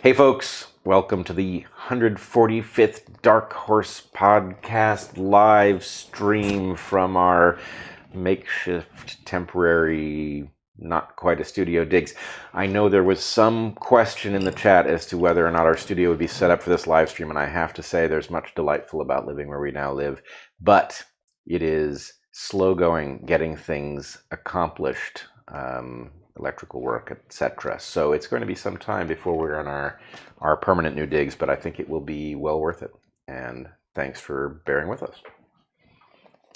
Hey folks, welcome to the 145th Dark Horse podcast live stream from our makeshift temporary, not quite a studio digs. I know there was some question in the chat as to whether or not our studio would be set up for this live stream, and I have to say there's much delightful about living where we now live, but it is slow going getting things accomplished. Electrical work, etc. So it's going to be some time before we're on our permanent new digs, but I think it will be well worth it. And thanks for bearing with us.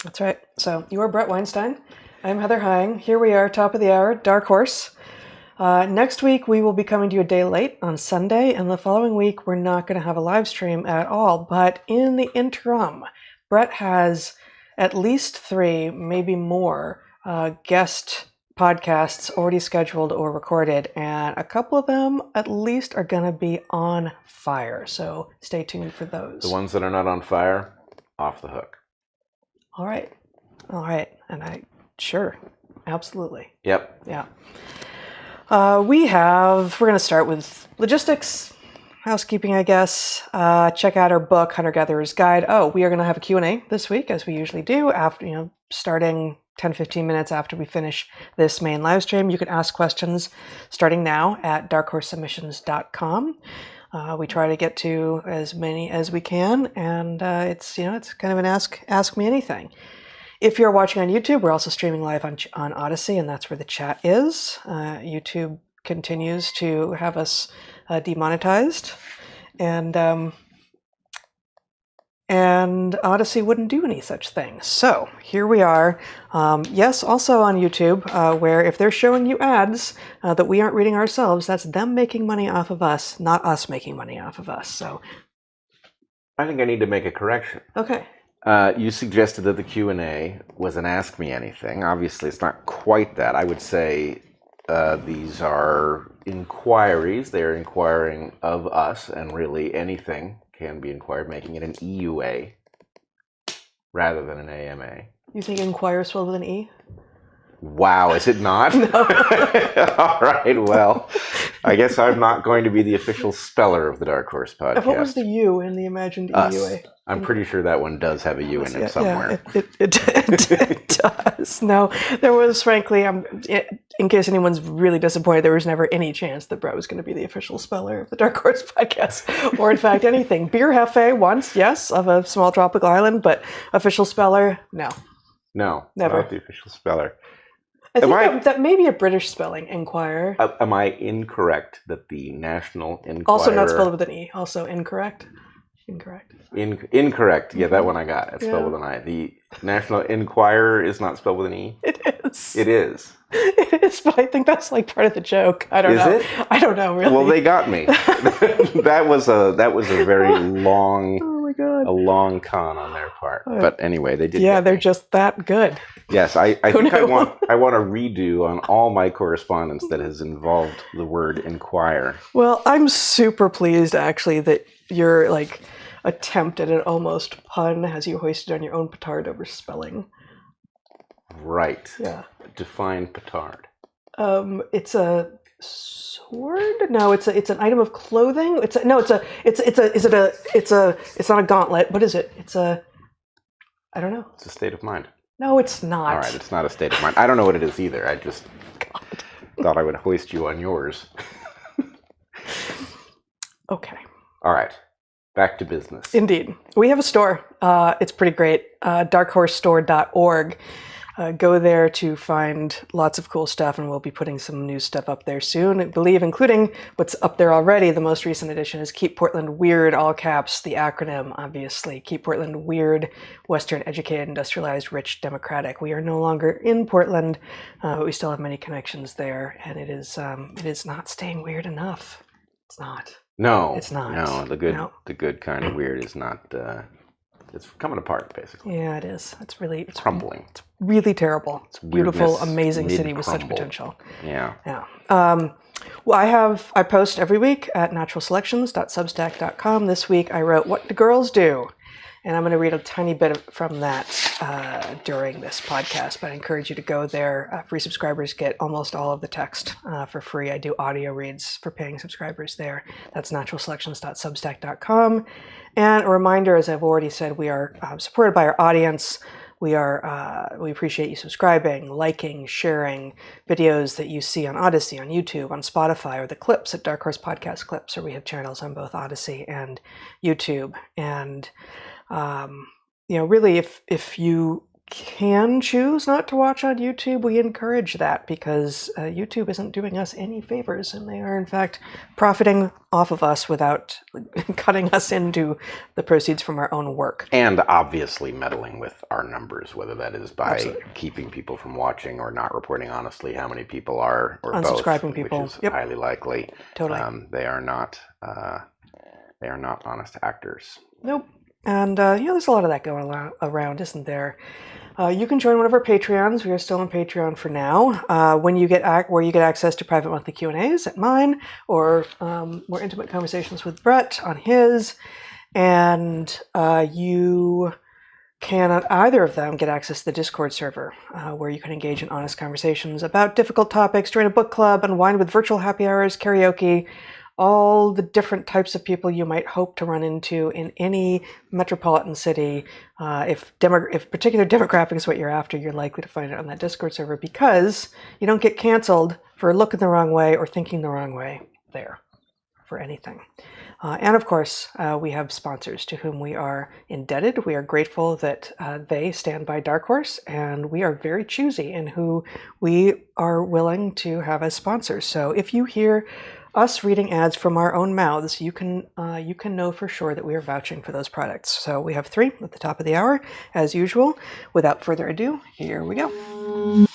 That's right. So you are Bret Weinstein. I'm Heather Hying. Here we are, top of the hour, Dark Horse. Next week we will be coming to you a day late on Sunday, and the following week we're not going to have a live stream at all. But in the interim, Bret has at least 3, maybe more, guest podcasts already scheduled or recorded, and a couple of them at least are going to be on fire. So stay tuned for those. The ones that are not on fire, off the hook. All right. And sure, absolutely. Yep. Yeah. We're going to start with logistics, housekeeping, I guess. Check out our book, Hunter Gatherer's Guide. Oh, we are going to have a Q&A this week, as we usually do, after, starting 10-15 minutes after we finish this main live stream. You can ask questions starting now at darkhorsesubmissions.com. We try to get to as many as we can, and it's kind of an ask me anything. If you're watching on YouTube, we're also streaming live on Odyssey, and that's where the chat is. YouTube continues to have us demonetized, and Odyssey wouldn't do any such thing. So here we are. Yes, also on YouTube, where if they're showing you ads that we aren't reading ourselves, that's them making money off of us, not us making money off of us. So I think I need to make a correction. Okay. You suggested that the Q&A was an Ask Me Anything. Obviously, it's not quite that. I would say these are inquiries. They're inquiring of us, and really anything can be inquired, making it an EUA rather than an AMA. You think inquire is spelled with an E? Wow, is it not? No. All right, well, I guess I'm not going to be the official speller of the Dark Horse podcast. What was the U in the imagined EUA? I'm pretty sure that one does have a U in it somewhere. Yeah, it does. No, there was, frankly, in case anyone's really disappointed, there was never any chance that Bret was going to be the official speller of the Dark Horse podcast, or in fact anything. Beer Hefe once, yes, of a small tropical island, but official speller, no. No, never. Not the official speller. I think that may be a British spelling, Inquire. Am I incorrect that the National Enquirer... Also not spelled with an E, also incorrect. Incorrect. Incorrect. Yeah, that one I got. It's spelled with an I. The National Enquirer is not spelled with an E? It is. It is. It is, but I think that's like part of the joke. I don't know. Is it? I don't know, really. Well, they got me. That was a very long... Oh my God. A long con on their part. But anyway, they did. Yeah, they're just that good. Yes, I think I want a redo on all my correspondence that has involved the word inquire. Well, I'm super pleased actually that your attempt at an almost pun has you hoisted on your own petard over spelling. Right. Yeah. Define petard. It's a sword? No, it's an item of clothing. It's not a gauntlet. What is it? I don't know. It's a state of mind. No, it's not. All right, it's not a state of mind. I don't know what it is either. I just thought I would hoist you on yours. Okay. All right. Back to business. Indeed. We have a store. It's pretty great. DarkHorseStore.org. Go there to find lots of cool stuff, and we'll be putting some new stuff up there soon. I believe, including what's up there already. The most recent edition is Keep Portland Weird, all caps, the acronym, obviously. Keep Portland Weird, Western, educated, industrialized, rich, democratic. We are no longer in Portland, but we still have many connections there, and it is not staying weird enough. It's not. No. It's not. No, the good kind of weird is not... It's coming apart, basically. Yeah, it is. It's crumbling. It's really terrible. It's beautiful, amazing city with such mid-crumble. potential. Yeah. Well, I post every week at naturalselections.substack.com. This week I wrote What Do Girls Do? And I'm going to read a tiny bit from that during this podcast, but I encourage you to go there. Free subscribers get almost all of the text for free. I do audio reads for paying subscribers there. That's naturalselections.substack.com. And a reminder, as I've already said, we are supported by our audience. We appreciate you subscribing, liking, sharing videos that you see on Odyssey, on YouTube, on Spotify, or the clips at DarkHorse Podcast Clips, or we have channels on both Odyssey and YouTube. And really, if you can choose not to watch on YouTube, we encourage that, because YouTube isn't doing us any favors, and they are in fact profiting off of us without cutting us into the proceeds from our own work. And obviously meddling with our numbers, whether that is by Absolutely. keeping people from watching or not reporting honestly how many people are, or Unsubscribing both, people. which is Yep. highly likely. Totally. They are not honest actors. Nope. And there's a lot of that going around, isn't there? You can join one of our Patreons. We are still on Patreon for now. Where you get access to private monthly Q&As at mine, or more intimate conversations with Bret on his. And you can, on either of them, get access to the Discord server, where you can engage in honest conversations about difficult topics, join a book club, unwind with virtual happy hours, karaoke, all the different types of people you might hope to run into in any metropolitan city. If particular demographic is what you're after, you're likely to find it on that Discord server, because you don't get canceled for looking the wrong way or thinking the wrong way there for anything. And of course, we have sponsors to whom we are indebted. We are grateful that they stand by DarkHorse, and we are very choosy in who we are willing to have as sponsors. So if you hear us reading ads from our own mouths, you can know for sure that we are vouching for those products. So we have 3 at the top of the hour, as usual. Without further ado, here we go.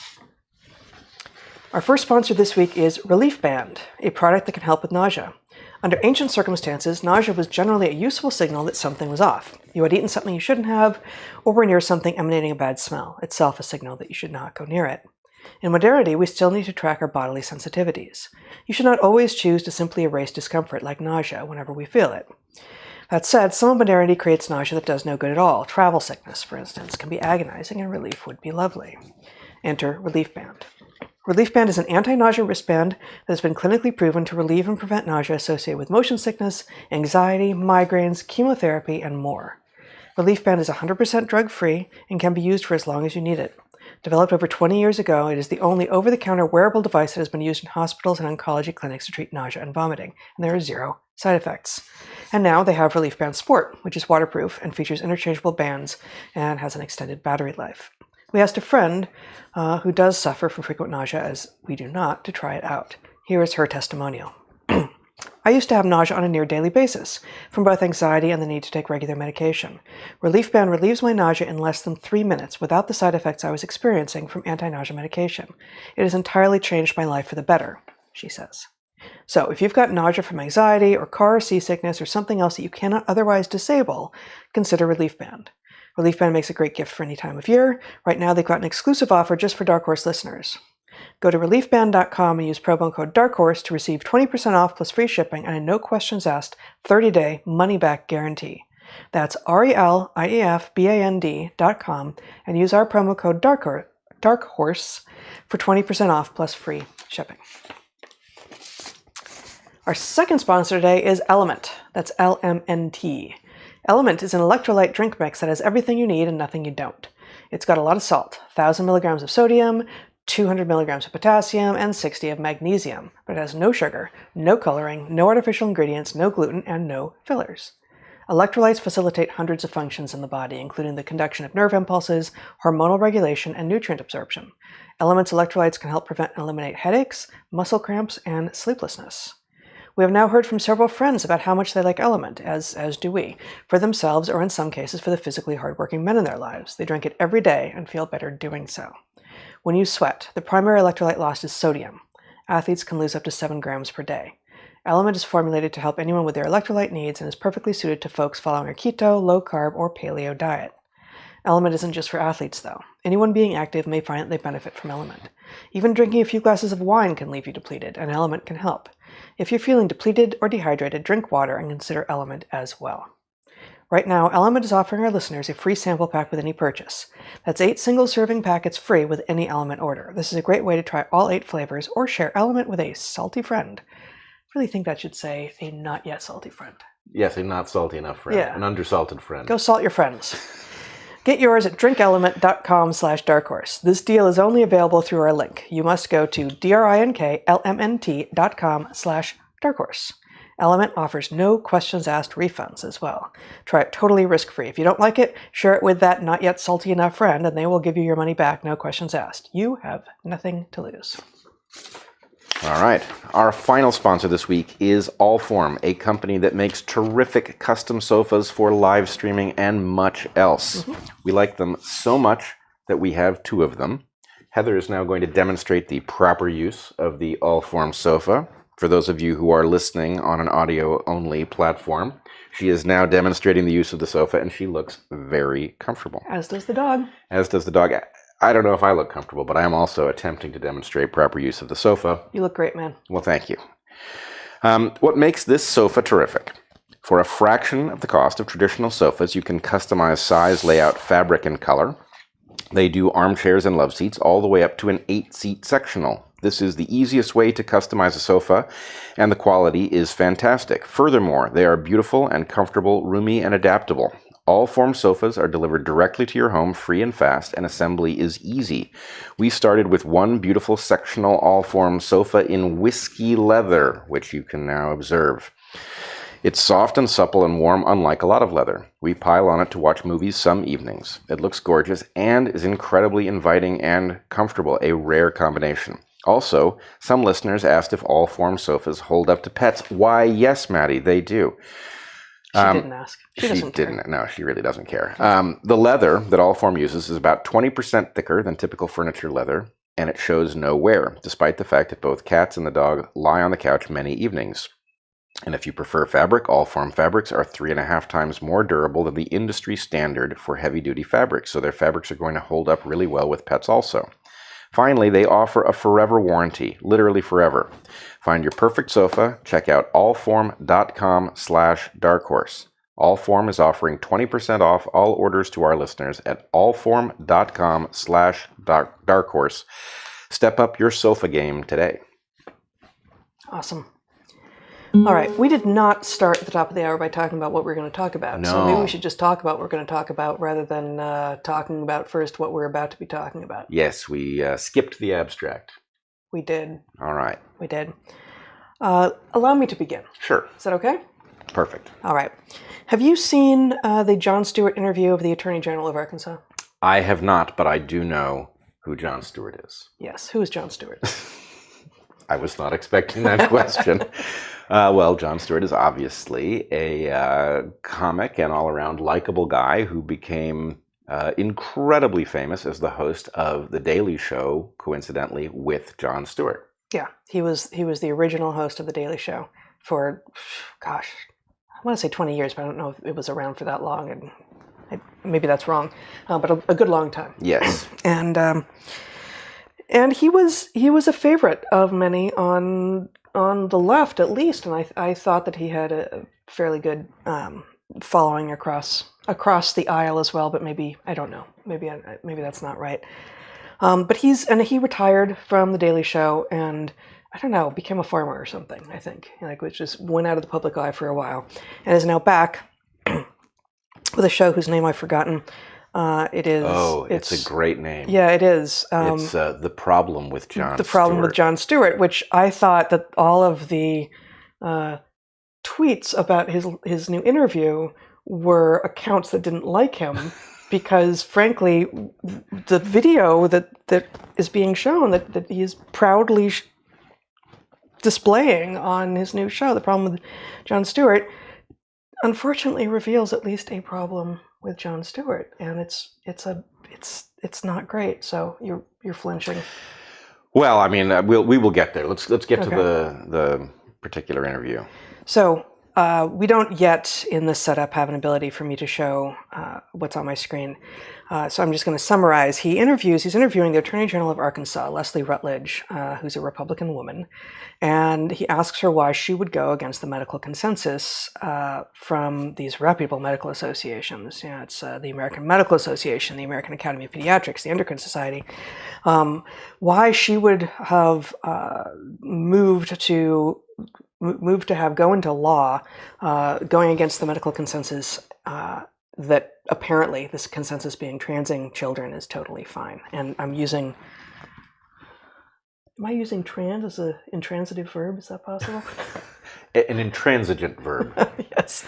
Our first sponsor this week is Relief Band, a product that can help with nausea. Under ancient circumstances, nausea was generally a useful signal that something was off. You had eaten something you shouldn't have, or were near something emanating a bad smell, itself a signal that you should not go near it. In modernity, we still need to track our bodily sensitivities. You should not always choose to simply erase discomfort like nausea whenever we feel it. That said, some modernity creates nausea that does no good at all. Travel sickness, for instance, can be agonizing, and relief would be lovely. Enter Relief Band. Relief Band is an anti-nausea wristband that has been clinically proven to relieve and prevent nausea associated with motion sickness, anxiety, migraines, chemotherapy, and more. Relief Band is 100% drug-free and can be used for as long as you need it. Developed over 20 years ago, it is the only over-the-counter wearable device that has been used in hospitals and oncology clinics to treat nausea and vomiting, and there are 0 side effects. And now they have Relief Band Sport, which is waterproof and features interchangeable bands and has an extended battery life. We asked a friend who does suffer from frequent nausea, as we do not, to try it out. Here is her testimonial. I used to have nausea on a near daily basis, from both anxiety and the need to take regular medication. Relief Band relieves my nausea in less than 3 minutes without the side effects I was experiencing from anti-nausea medication. It has entirely changed my life for the better, she says. So if you've got nausea from anxiety or car or seasickness or something else that you cannot otherwise disable, consider Relief Band. Relief Band makes a great gift for any time of year. Right now they've got an exclusive offer just for Dark Horse listeners. Go to reliefband.com and use promo code DarkHorse to receive 20% off plus free shipping and a no questions asked 30-day money-back guarantee. That's reliefband.com and use our promo code DarkHorse for 20% off plus free shipping. Our second sponsor today is Element. That's LMNT. Element is an electrolyte drink mix that has everything you need and nothing you don't. It's got a lot of salt, 1,000 milligrams of sodium, 200 milligrams of potassium, and 60 of magnesium, but it has no sugar, no coloring, no artificial ingredients, no gluten, and no fillers. Electrolytes facilitate hundreds of functions in the body, including the conduction of nerve impulses, hormonal regulation, and nutrient absorption. Element's electrolytes can help prevent and eliminate headaches, muscle cramps, and sleeplessness. We have now heard from several friends about how much they like Element, as do we, for themselves or in some cases for the physically hardworking men in their lives. They drink it every day and feel better doing so. When you sweat, the primary electrolyte lost is sodium. Athletes can lose up to 7 grams per day. Element is formulated to help anyone with their electrolyte needs and is perfectly suited to folks following a keto, low-carb, or paleo diet. Element isn't just for athletes, though. Anyone being active may find that they benefit from Element. Even drinking a few glasses of wine can leave you depleted, and Element can help. If you're feeling depleted or dehydrated, drink water and consider Element as well. Right now, Element is offering our listeners a free sample pack with any purchase. That's 8 single-serving packets free with any Element order. This is a great way to try all 8 flavors or share Element with a salty friend. I really think that should say a not yet salty friend. Yes, a not salty enough friend. Yeah. An undersalted friend. Go salt your friends. Get yours at drinkelement.com/darkhorse. This deal is only available through our link. You must go to drinklmnt.com/darkhorse. Element offers no questions asked refunds as well. Try it totally risk-free. If you don't like it, share it with that not yet salty enough friend and they will give you your money back, no questions asked. You have nothing to lose. All right. Our final sponsor this week is Allform, a company that makes terrific custom sofas for live streaming and much else. We like them so much that we have 2 of them. Heather is now going to demonstrate the proper use of the Allform sofa. For those of you who are listening on an audio-only platform, she is now demonstrating the use of the sofa, and she looks very comfortable. As does the dog. As does the dog. I don't know if I look comfortable, but I am also attempting to demonstrate proper use of the sofa. You look great, man. Well, thank you. What makes this sofa terrific? For a fraction of the cost of traditional sofas, you can customize size, layout, fabric, and color. They do armchairs and love seats all the way up to an 8-seat sectional. This is the easiest way to customize a sofa, and the quality is fantastic. Furthermore, they are beautiful and comfortable, roomy, and adaptable. Allform sofas are delivered directly to your home, free and fast, and assembly is easy. We started with one beautiful sectional Allform sofa in whiskey leather, which you can now observe. It's soft and supple and warm, unlike a lot of leather. We pile on it to watch movies some evenings. It looks gorgeous and is incredibly inviting and comfortable, a rare combination. Also, some listeners asked if Allform sofas hold up to pets. Why, yes, Maddie, they do. She didn't ask. She doesn't care. No, she really doesn't care. The leather that Allform uses is about 20% thicker than typical furniture leather, and it shows no wear, despite the fact that both cats and the dog lie on the couch many evenings. And if you prefer fabric, Allform fabrics are 3.5 times more durable than the industry standard for heavy-duty fabrics, so their fabrics are going to hold up really well with pets also. Finally, they offer a forever warranty, literally forever. Find your perfect sofa. Check out allform.com/darkhorse. Allform is offering 20% off all orders to our listeners at allform.com/darkhorse. Step up your sofa game today. Awesome. All right. We did not start at the top of the hour by talking about what we're going to talk about. No. So maybe we should just talk about what we're going to talk about rather than talking about first what we're about to be talking about. Yes, we skipped the abstract. We did. All right. We did. Allow me to begin. Sure. Is that okay? Perfect. All right. Have you seen the Jon Stewart interview of the Attorney General of Arkansas? I have not, but I do know who Jon Stewart is. Yes. Who is Jon Stewart? I was not expecting that question. Well, Jon Stewart is obviously a comic and all-around likable guy who became incredibly famous as the host of The Daily Show, coincidentally, with Jon Stewart. Yeah, he was the original host of The Daily Show for, gosh, I want to say 20 years, but I don't know if it was around for that long, and maybe that's wrong, but a good long time. Yes. And he was a favorite of many on the left, at least, and I thought that he had a fairly good following across the aisle as well. But maybe I don't know. Maybe that's not right. But he retired from the Daily Show and I don't know, became a farmer or something. I think which just went out of the public eye for a while and is now back with a show whose name I've forgotten. It is. Oh, it's a great name. Yeah, it is. It's The Problem with Jon Stewart. The Problem with Jon Stewart, which I thought that all of the tweets about his new interview were accounts that didn't like him because, frankly, the video that is being shown that he is proudly displaying on his new show, The Problem with Jon Stewart, unfortunately reveals at least a problem with Jon Stewart, and it's not great. So you're flinching. Well, I mean, we will get there. Let's get to the particular interview. So we don't yet in this setup have an ability for me to show what's on my screen. So I'm just going to summarize. He's interviewing the Attorney General of Arkansas, Leslie Rutledge, who's a Republican woman. And he asks her why she would go against the medical consensus from these reputable medical associations. It's the American Medical Association, the American Academy of Pediatrics, the Endocrine Society. Why she would have moved to have go into law going against the medical consensus that apparently this consensus being transing children is totally fine. And am I using trans as an intransitive verb? Is that possible? An intransigent verb. Yes.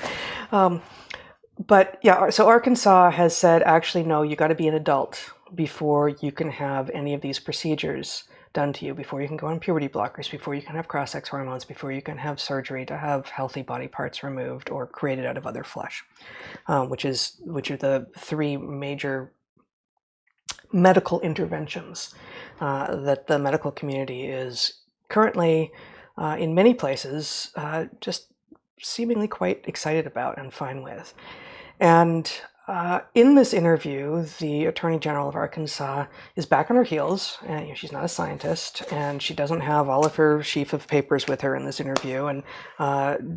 But yeah, so Arkansas has said, actually, no, you got to be an adult before you can have any of these procedures done to you, before you can go on puberty blockers, before you can have cross-sex hormones, before you can have surgery to have healthy body parts removed or created out of other flesh, which are the three major medical interventions that the medical community is currently, in many places, just seemingly quite excited about and fine with. And in this interview, the Attorney General of Arkansas is back on her heels. And, she's not a scientist, and she doesn't have all of her sheaf of papers with her in this interview, and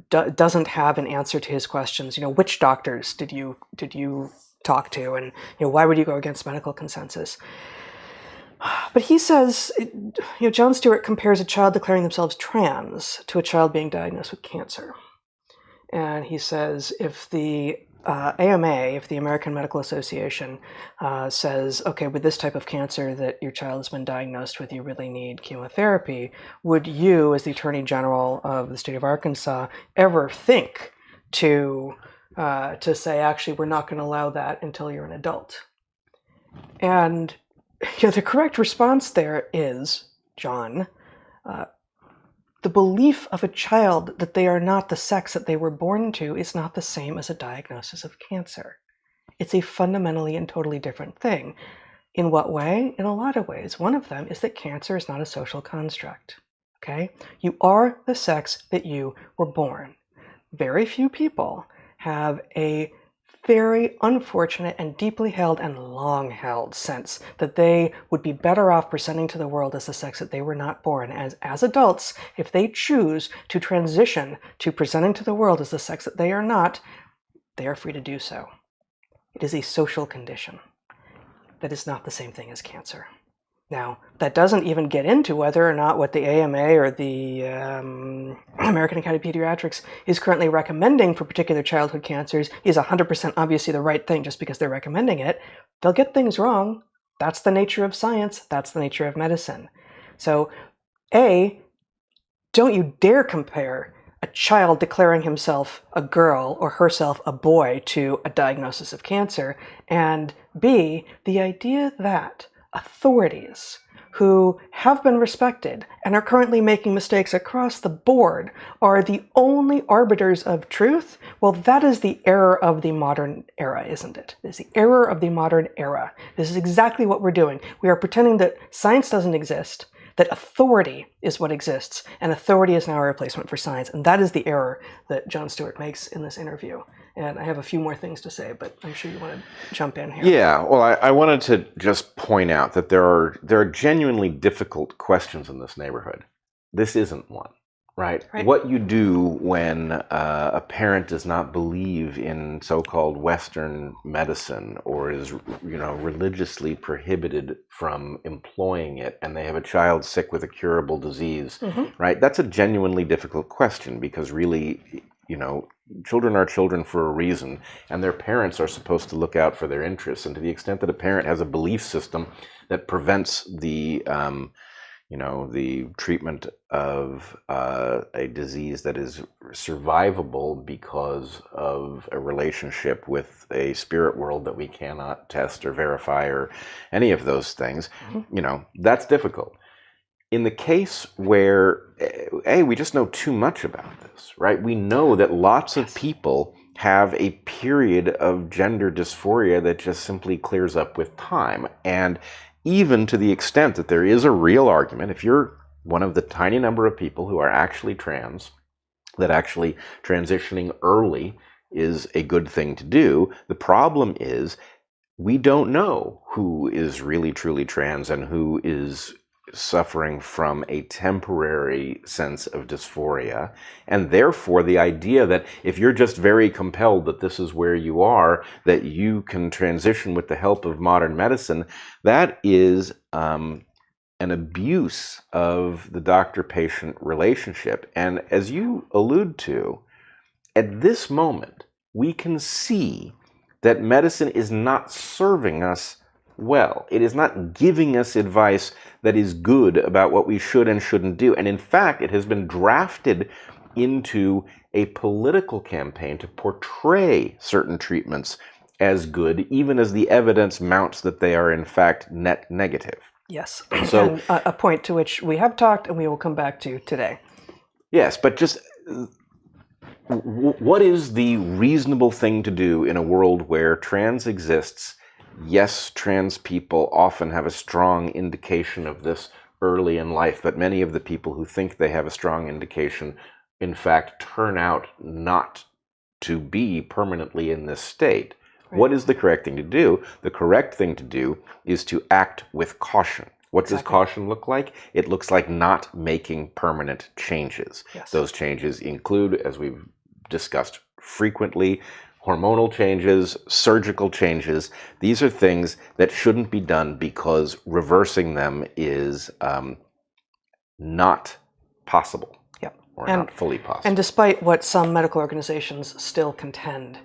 doesn't have an answer to his questions. Which doctors did you talk to, and why would you go against medical consensus? But he says, Jon Stewart compares a child declaring themselves trans to a child being diagnosed with cancer. And he says, if the AMA, if the American Medical Association says, okay, with this type of cancer that your child has been diagnosed with, you really need chemotherapy, would you, as the Attorney General of the state of Arkansas, ever think to say, actually, we're not going to allow that until you're an adult? And the correct response there is, John, the belief of a child that they are not the sex that they were born to is not the same as a diagnosis of cancer. It's a fundamentally and totally different thing. In what way? In a lot of ways. One of them is that cancer is not a social construct. Okay? You are the sex that you were born. Very few people have a very unfortunate and deeply held and long held sense that they would be better off presenting to the world as the sex that they were not born. As adults, if they choose to transition to presenting to the world as the sex that they are not, they are free to do so. It is a social condition. That is not the same thing as cancer. Now, that doesn't even get into whether or not what the AMA or the American Academy of Pediatrics is currently recommending for particular childhood cancers is 100% obviously the right thing just because they're recommending it. They'll get things wrong. That's the nature of science. That's the nature of medicine. So, A, don't you dare compare a child declaring himself a girl or herself a boy to a diagnosis of cancer. And B, the idea that authorities who have been respected and are currently making mistakes across the board are the only arbiters of truth, well, that is the error of the modern era, isn't it? It is the error of the modern era. This is exactly what we're doing. We are pretending that science doesn't exist, that authority is what exists, and authority is now a replacement for science. And that is the error that Jon Stewart makes in this interview. And I have a few more things to say, but I'm sure you want to jump in here. Yeah, well, I wanted to just point out that there are genuinely difficult questions in this neighborhood. This isn't one, right? What you do when a parent does not believe in so-called Western medicine or is, religiously prohibited from employing it, and they have a child sick with a curable disease, right? That's a genuinely difficult question because really, children are children for a reason, and their parents are supposed to look out for their interests. And to the extent that a parent has a belief system that prevents the treatment of a disease that is survivable because of a relationship with a spirit world that we cannot test or verify or any of those things, that's difficult. In the case where, we just know too much about this, right? We know that lots of people have a period of gender dysphoria that just simply clears up with time. And even to the extent that there is a real argument, if you're one of the tiny number of people who are actually trans, that actually transitioning early is a good thing to do. The problem is we don't know who is really truly trans and who is suffering from a temporary sense of dysphoria. And therefore, the idea that if you're just very compelled that this is where you are, that you can transition with the help of modern medicine, that is an abuse of the doctor-patient relationship. And as you allude to, at this moment, we can see that medicine is not serving us well. It is not giving us advice that is good about what we should and shouldn't do. And in fact, it has been drafted into a political campaign to portray certain treatments as good, even as the evidence mounts that they are in fact net negative. Yes. So, and a point to which we have talked and we will come back to today. yes, but just what is the reasonable thing to do in a world where trans exists? Yes, trans people often have a strong indication of this early in life, but many of the people who think they have a strong indication, in fact, turn out not to be permanently in this state. Right. What is the correct thing to do? The correct thing to do is to act with caution. What does caution look like? It looks like not making permanent changes. Yes. Those changes include, as we've discussed frequently, hormonal changes, surgical changes. These are things that shouldn't be done because reversing them is not possible. Yep. Or not fully possible. And despite what some medical organizations still contend,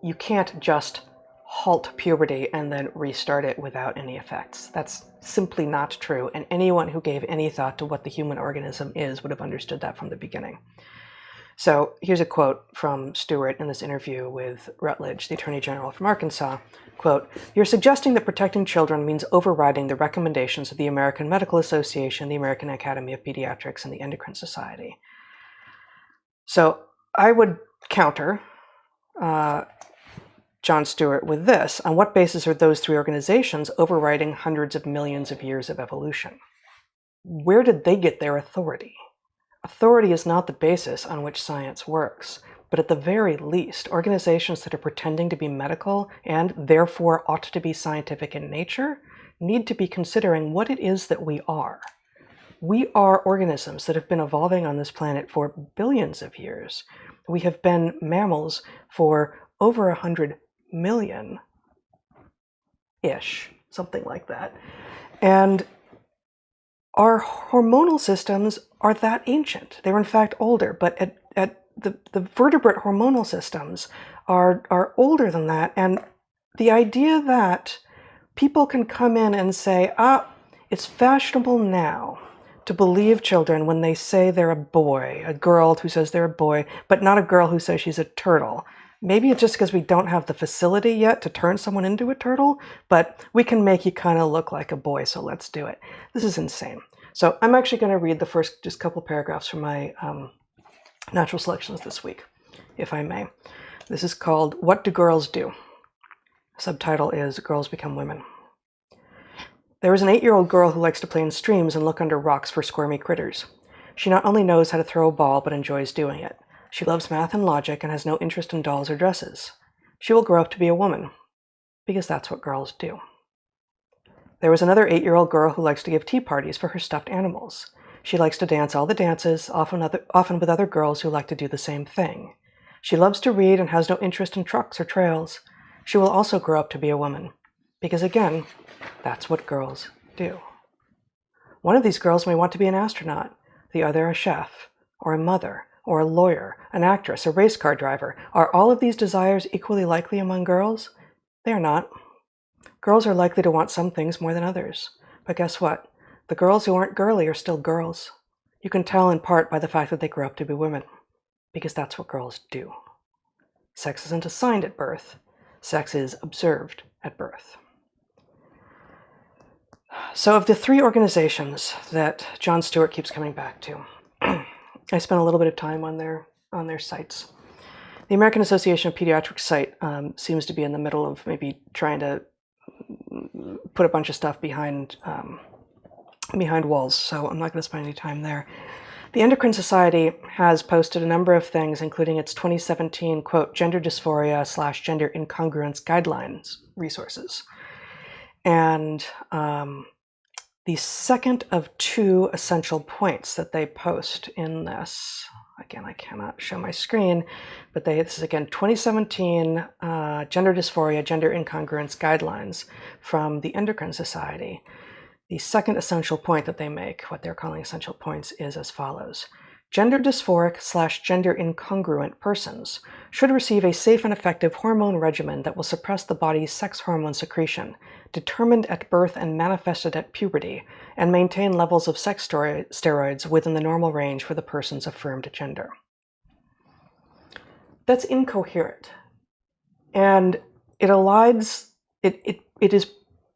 you can't just halt puberty and then restart it without any effects. That's simply not true, and anyone who gave any thought to what the human organism is would have understood that from the beginning. So here's a quote from Stewart in this interview with Rutledge, the Attorney General from Arkansas. Quote, "You're suggesting that protecting children means overriding the recommendations of the American Medical Association, the American Academy of Pediatrics, and the Endocrine Society." So I would counter Jon Stewart with this. On what basis are those three organizations overriding hundreds of millions of years of evolution? Where did they get their authority? Authority is not the basis on which science works, but at the very least, organizations that are pretending to be medical and therefore ought to be scientific in nature need to be considering what it is that we are. We are organisms that have been evolving on this planet for billions of years. We have been mammals for over 100 million-ish, something like that. And our hormonal systems are that ancient. They're in fact older, but the vertebrate hormonal systems are older than that. And the idea that people can come in and say, it's fashionable now to believe children when they say they're a boy, a girl who says they're a boy, but not a girl who says she's a turtle. Maybe it's just because we don't have the facility yet to turn someone into a turtle, but we can make you kind of look like a boy, so let's do it. This is insane. So I'm actually going to read the first just couple paragraphs from my natural selections this week, if I may. This is called "What Do Girls Do?" Subtitle is "Girls Become Women." There is an 8-year-old girl who likes to play in streams and look under rocks for squirmy critters. She not only knows how to throw a ball, but enjoys doing it. She loves math and logic and has no interest in dolls or dresses. She will grow up to be a woman, because that's what girls do. There was another 8-year-old girl who likes to give tea parties for her stuffed animals. She likes to dance all the dances, often with other girls who like to do the same thing. She loves to read and has no interest in trucks or trails. She will also grow up to be a woman, because again, that's what girls do. One of these girls may want to be an astronaut, the other a chef, or a mother, or a lawyer, an actress, a race car driver. Are all of these desires equally likely among girls? They are not. Girls are likely to want some things more than others. But guess what? The girls who aren't girly are still girls. You can tell in part by the fact that they grow up to be women, because that's what girls do. Sex isn't assigned at birth. Sex is observed at birth. So of the three organizations that Jon Stewart keeps coming back to, I spent a little bit of time on their sites. The American Association of Pediatrics site seems to be in the middle of maybe trying to put a bunch of stuff behind walls, so I'm not going to spend any time there. The Endocrine Society has posted a number of things, including its 2017, quote, gender dysphoria / gender incongruence guidelines resources. And the second of two essential points that they post in this, again, I cannot show my screen, but this is, again, 2017 gender dysphoria, gender incongruence guidelines from the Endocrine Society. The second essential point that they make, what they're calling essential points, is as follows. Gender dysphoric / gender incongruent persons should receive a safe and effective hormone regimen that will suppress the body's sex hormone secretion, determined at birth and manifested at puberty, and maintain levels of sex steroids within the normal range for the person's affirmed gender. That's incoherent. And it elides, it is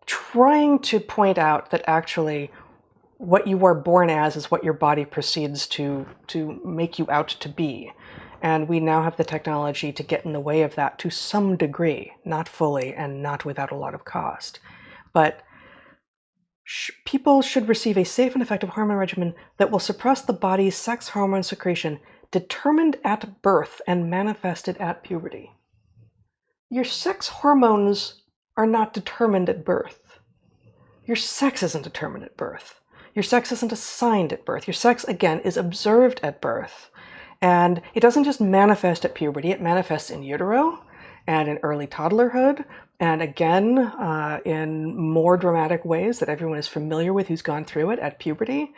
trying to point out that actually what you are born as is what your body proceeds to make you out to be. And we now have the technology to get in the way of that to some degree, not fully and not without a lot of cost. But people should receive a safe and effective hormone regimen that will suppress the body's sex hormone secretion determined at birth and manifested at puberty. Your sex hormones are not determined at birth. Your sex isn't determined at birth. Your sex isn't assigned at birth. Your sex, again, is observed at birth. And it doesn't just manifest at puberty. It manifests in utero and in early toddlerhood, and again, in more dramatic ways that everyone is familiar with who's gone through it at puberty.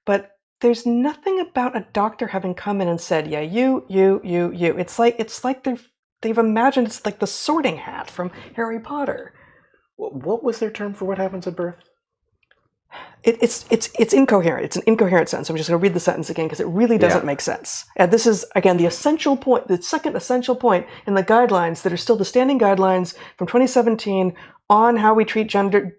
But there's nothing about a doctor having come in and said, yeah, you. It's like they've imagined it's like the Sorting Hat from Harry Potter. What was their term for what happens at birth? It's incoherent. It's an incoherent sentence. I'm just going to read the sentence again because it really doesn't make sense. And this is, again, the essential point, the second essential point in the guidelines that are still the standing guidelines from 2017 on how we treat gender,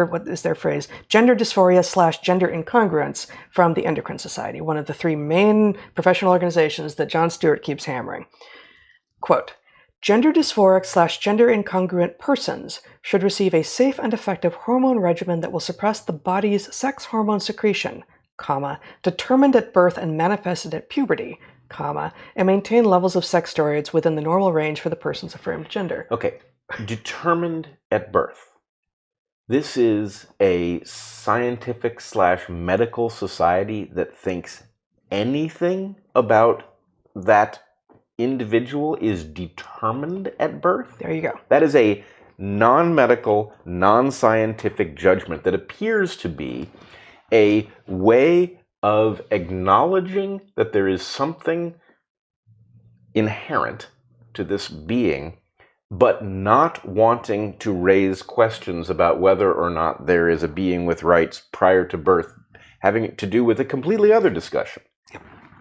what is their phrase? Gender dysphoria / gender incongruence from the Endocrine Society, one of the three main professional organizations that Jon Stewart keeps hammering. Quote, gender dysphoric / gender incongruent persons should receive a safe and effective hormone regimen that will suppress the body's sex hormone secretion, determined at birth and manifested at puberty, and maintain levels of sex steroids within the normal range for the person's affirmed gender. Okay, determined at birth. This is a scientific / medical society that thinks anything about that individual is determined at birth. There you go. That is a non-medical, non-scientific judgment that appears to be a way of acknowledging that there is something inherent to this being, but not wanting to raise questions about whether or not there is a being with rights prior to birth, having to do with a completely other discussion.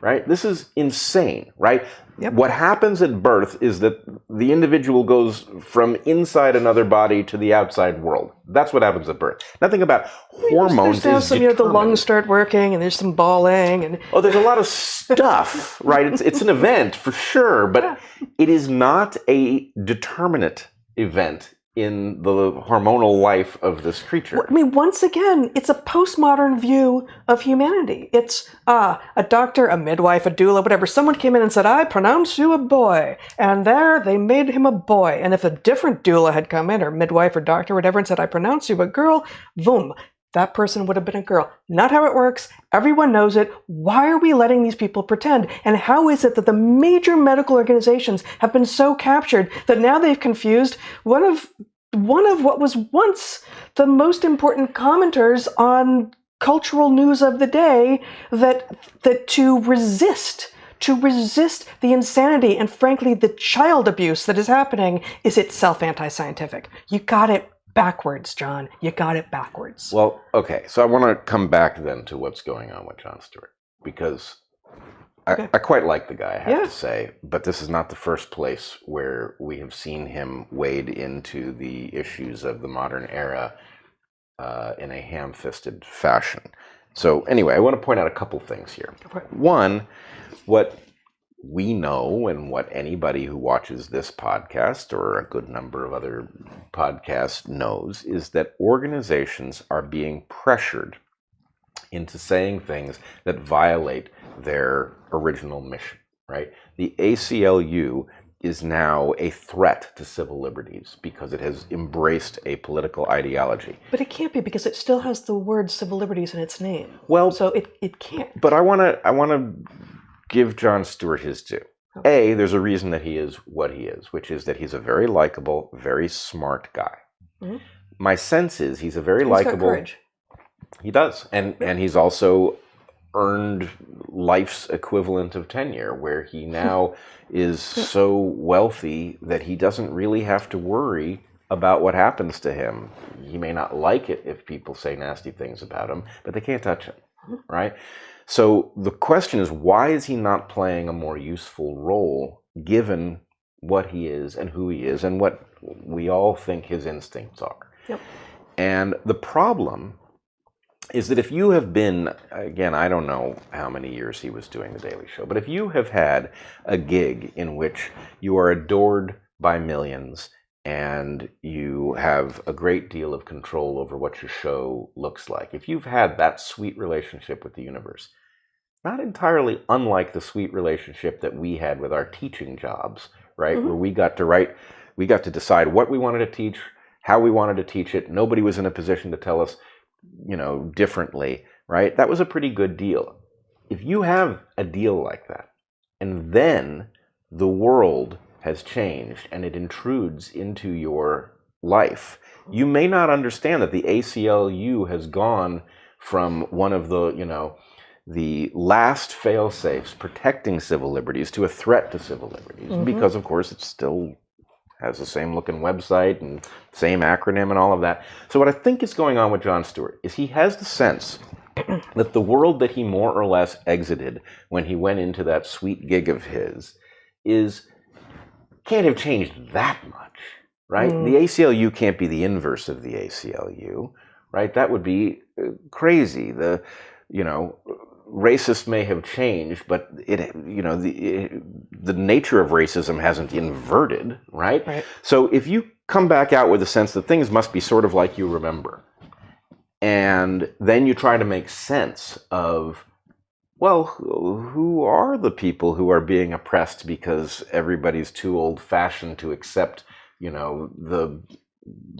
Right? This is insane, right? Yep. What happens at birth is that the individual goes from inside another body to the outside world. That's what happens at birth. Nothing about hormones is determined. The lungs start working, and there's some bawling, and there's a lot of stuff, right? It's an event for sure, but it is not a determinate event in the hormonal life of this creature. I mean, once again, it's a postmodern view of humanity. It's a doctor, a midwife, a doula, whatever. Someone came in and said, I pronounce you a boy. And there, they made him a boy. And if a different doula had come in, or midwife or doctor, whatever, and said, I pronounce you a girl, boom, that person would have been a girl. Not how it works. Everyone knows it. Why are we letting these people pretend? And how is it that the major medical organizations have been so captured that now they've confused one of what was once the most important commenters on cultural news of the day, that to resist the insanity and, frankly, the child abuse that is happening is itself anti-scientific. You got it backwards, John. You got it backwards. Well, okay, so I want to come back then to what's going on with Jon Stewart, because I quite like the guy, I have to say, but this is not the first place where we have seen him wade into the issues of the modern era in a ham-fisted fashion. So anyway, I want to point out a couple things here. One, what we know and what anybody who watches this podcast or a good number of other podcasts knows is that organizations are being pressured into saying things that violate their original mission, right? The ACLU is now a threat to civil liberties because it has embraced a political ideology. But it can't be, because it still has the word civil liberties in its name. Well, so it can't. But I want to give Jon Stewart his due. Okay. There's a reason that he is what he is, which is that he's a very likable, very smart guy. Mm-hmm. My sense is he's a very likable. He's got courage. He does, and he's also earned life's equivalent of tenure, where he now is so wealthy that he doesn't really have to worry about what happens to him. He may not like it if people say nasty things about him, but they can't touch him, right? So the question is, why is he not playing a more useful role given what he is and who he is and what we all think his instincts are? Yep. And the problem is that if you have been, again, I don't know how many years he was doing The Daily Show, but if you have had a gig in which you are adored by millions and you have a great deal of control over what your show looks like, if you've had that sweet relationship with the universe, not entirely unlike the sweet relationship that we had with our teaching jobs, right? Mm-hmm. Where we got to decide what we wanted to teach, how we wanted to teach it. Nobody was in a position to tell us, differently, right? That was a pretty good deal. If you have a deal like that, and then the world has changed and it intrudes into your life, you may not understand that the ACLU has gone from one of the last fail-safes protecting civil liberties to a threat to civil liberties. Mm-hmm. Because, of course, it still has the same looking website and same acronym and all of that. So what I think is going on with Jon Stewart is he has the sense that the world that he more or less exited when he went into that sweet gig of his can't have changed that much, right? Mm. The ACLU can't be the inverse of the ACLU, right? That would be crazy. Racists may have changed, but the nature of racism hasn't inverted, right? So if you come back out with a sense that things must be sort of like you remember, and then you try to make sense of, well, who are the people who are being oppressed because everybody's too old-fashioned to accept, the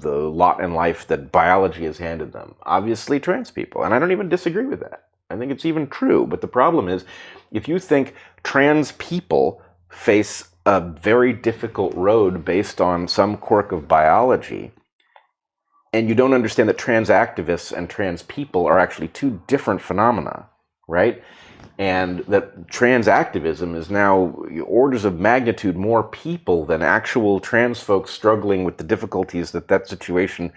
lot in life that biology has handed them? Obviously, trans people, and I don't even disagree with that. I think it's even true, but the problem is, if you think trans people face a very difficult road based on some quirk of biology, and you don't understand that trans activists and trans people are actually two different phenomena, right? And that trans activism is now orders of magnitude more people than actual trans folks struggling with the difficulties that situation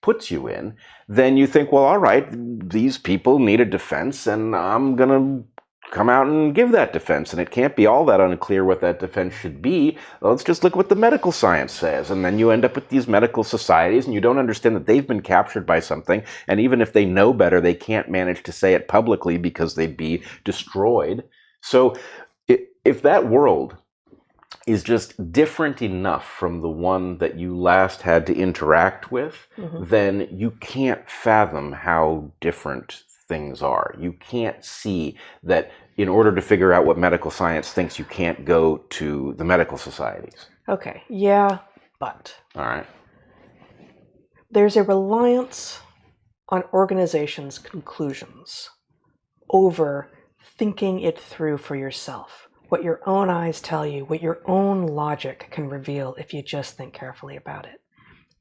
puts you in, then you think, well, all right, these people need a defense, and I'm going to come out and give that defense. And it can't be all that unclear what that defense should be. Let's just look what the medical science says. And then you end up with these medical societies, and you don't understand that they've been captured by something. And even if they know better, they can't manage to say it publicly because they'd be destroyed. So if that world is just different enough from the one that you last had to interact with, mm-hmm. then you can't fathom how different things are. You can't see that in order to figure out what medical science thinks, you can't go to the medical societies. Okay, yeah, but... All right. There's a reliance on organizations' conclusions over thinking it through for yourself. What your own eyes tell you, what your own logic can reveal if you just think carefully about it.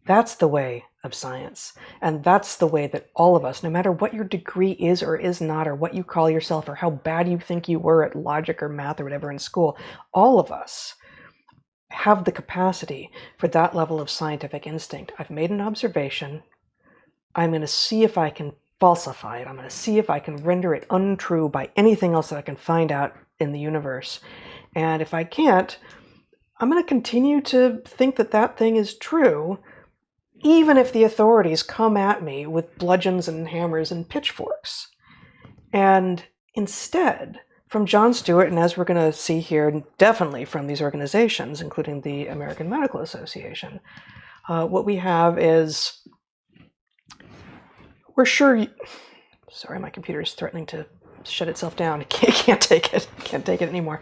That's the way of science. And that's the way that all of us, no matter what your degree is or is not, or what you call yourself, or how bad you think you were at logic or math or whatever in school, all of us have the capacity for that level of scientific instinct. I've made an observation. I'm going to see if I can falsify it. I'm going to see if I can render it untrue by anything else that I can find out in the universe. And if I can't, I'm going to continue to think that that thing is true, even if the authorities come at me with bludgeons and hammers and pitchforks. And instead, from Jon Stewart, and as we're going to see here, definitely from these organizations, including the American Medical Association, what we have is, we're sure Sorry, my computer is threatening to shut itself down. I can't take it. Can't take it anymore.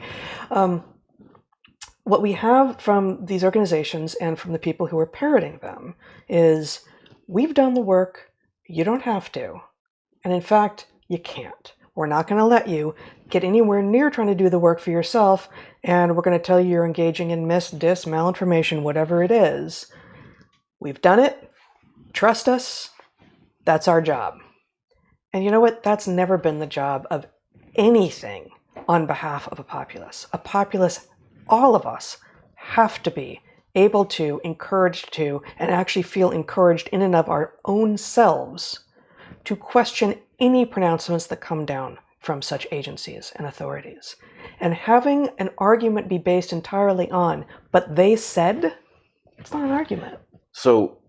What we have from these organizations and from the people who are parroting them is, we've done the work, you don't have to. And in fact, you can't. We're not going to let you get anywhere near trying to do the work for yourself, and we're going to tell you you're engaging in malinformation, whatever it is. We've done it. Trust us. That's our job. And you know what? That's never been the job of anything on behalf of a populace. A populace, all of us, have to be able to, encouraged to, and actually feel encouraged in and of our own selves to question any pronouncements that come down from such agencies and authorities. And having an argument be based entirely on, but they said, it's not an argument. So,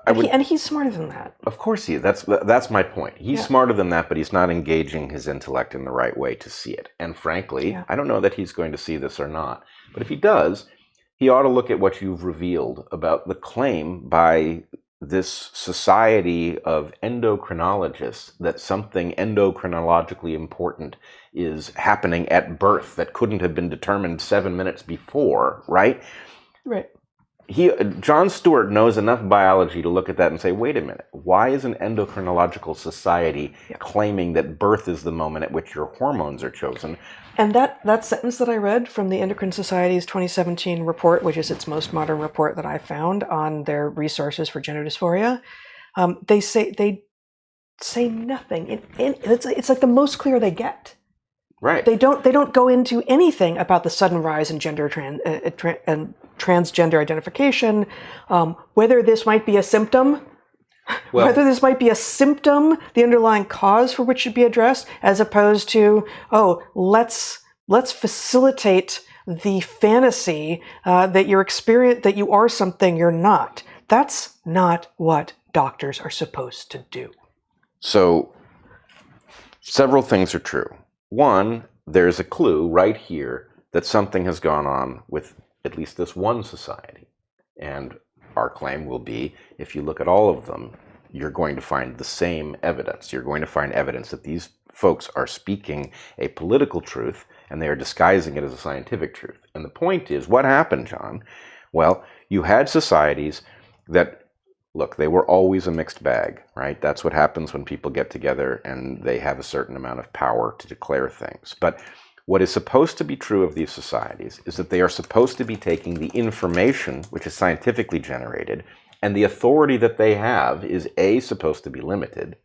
and he's smarter than that. Of course he is. That's my point. He's smarter than that, but he's not engaging his intellect in the right way to see it. And frankly, I don't know that he's going to see this or not. But if he does, he ought to look at what you've revealed about the claim by this society of endocrinologists that something endocrinologically important is happening at birth that couldn't have been determined 7 minutes before, right? Right. Jon Stewart knows enough biology to look at that and say, wait a minute, why is an endocrinological society claiming that birth is the moment at which your hormones are chosen? And that sentence that I read from the Endocrine Society's 2017 report, which is its most modern report that I found on their resources for gender dysphoria, they say nothing. It's like the most clear they get. Right. They don't go into anything about the sudden rise in gender and transgender identification, whether this might be a symptom, the underlying cause for which should be addressed, as opposed to, let's facilitate the fantasy that that you are something you're not. That's not what doctors are supposed to do. So, several things are true. One, there's a clue right here that something has gone on with at least this one society. And our claim will be, if you look at all of them, you're going to find the same evidence. You're going to find evidence that these folks are speaking a political truth and they are disguising it as a scientific truth. And the point is, what happened, John? Well, you had societies that, look, they were always a mixed bag, right? That's what happens when people get together and they have a certain amount of power to declare things. But what is supposed to be true of these societies is that they are supposed to be taking the information, which is scientifically generated, and the authority that they have is A, supposed to be limited,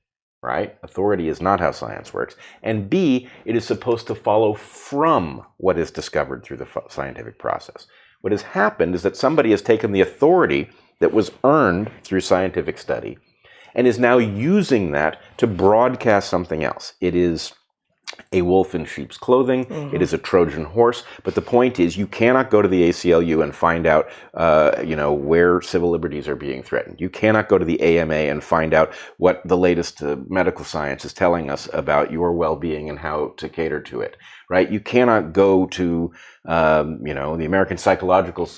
right? Authority is not how science works. And B, it is supposed to follow from what is discovered through the scientific process. What has happened is that somebody has taken the authority that was earned through scientific study and is now using that to broadcast something else. It is a wolf in sheep's clothing. Mm-hmm. It is a Trojan horse. But the point is, you cannot go to the ACLU and find out, where civil liberties are being threatened. You cannot go to the AMA and find out what the latest medical science is telling us about your well-being and how to cater to it, right? You cannot go to, the American Psychological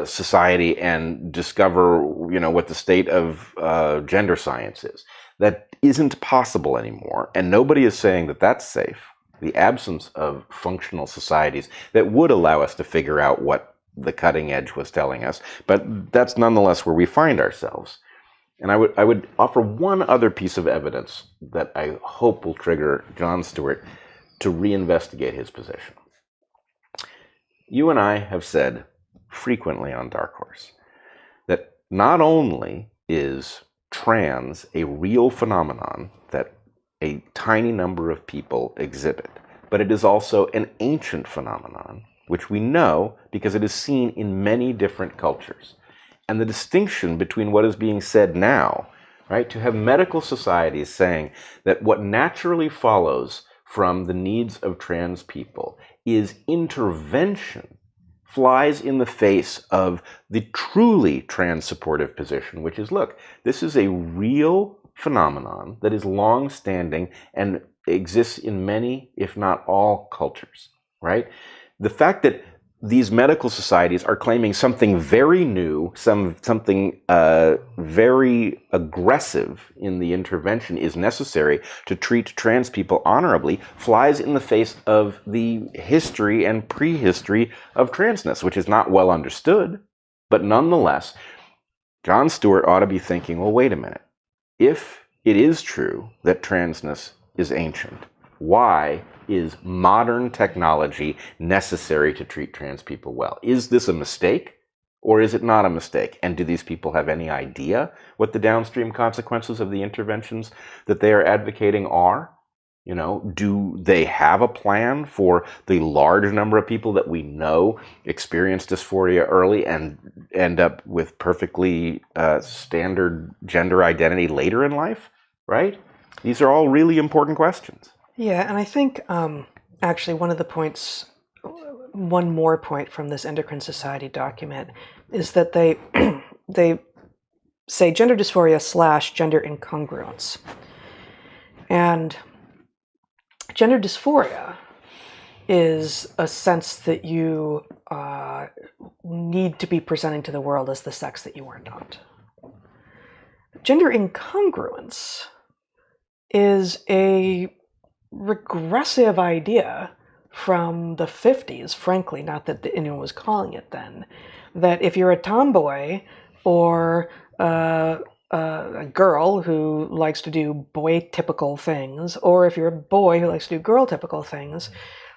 Society and discover, what the state of gender science is. That isn't possible anymore, and nobody is saying that that's safe. The absence of functional societies that would allow us to figure out what the cutting edge was telling us, but that's nonetheless where we find ourselves. And I would offer one other piece of evidence that I hope will trigger Jon Stewart to reinvestigate his position. You and I have said frequently on DarkHorse that not only is trans a real phenomenon that a tiny number of people exhibit, but it is also an ancient phenomenon, which we know because it is seen in many different cultures. And the distinction between what is being said now, right, to have medical societies saying that what naturally follows from the needs of trans people is intervention, flies in the face of the truly trans-supportive position, which is, look, this is a real phenomenon that is long-standing and exists in many, if not all, cultures, right? The fact that these medical societies are claiming something very new, something very aggressive in the intervention is necessary to treat trans people honorably, flies in the face of the history and prehistory of transness, which is not well understood. But nonetheless, Jon Stewart ought to be thinking, well, wait a minute. If it is true that transness is ancient, why is modern technology necessary to treat trans people well? Is this a mistake or is it not a mistake? And do these people have any idea what the downstream consequences of the interventions that they are advocating are? You know, do they have a plan for the large number of people that we know experience dysphoria early and end up with perfectly standard gender identity later in life, right? These are all really important questions. Yeah, and I think actually one more point from this Endocrine Society document is that they they say gender dysphoria / gender incongruence. And gender dysphoria is a sense that you need to be presenting to the world as the sex that you are not. Gender incongruence is a regressive idea from the 50s, frankly, not that anyone was calling it then, that if you're a tomboy or a girl who likes to do boy-typical things, or if you're a boy who likes to do girl-typical things,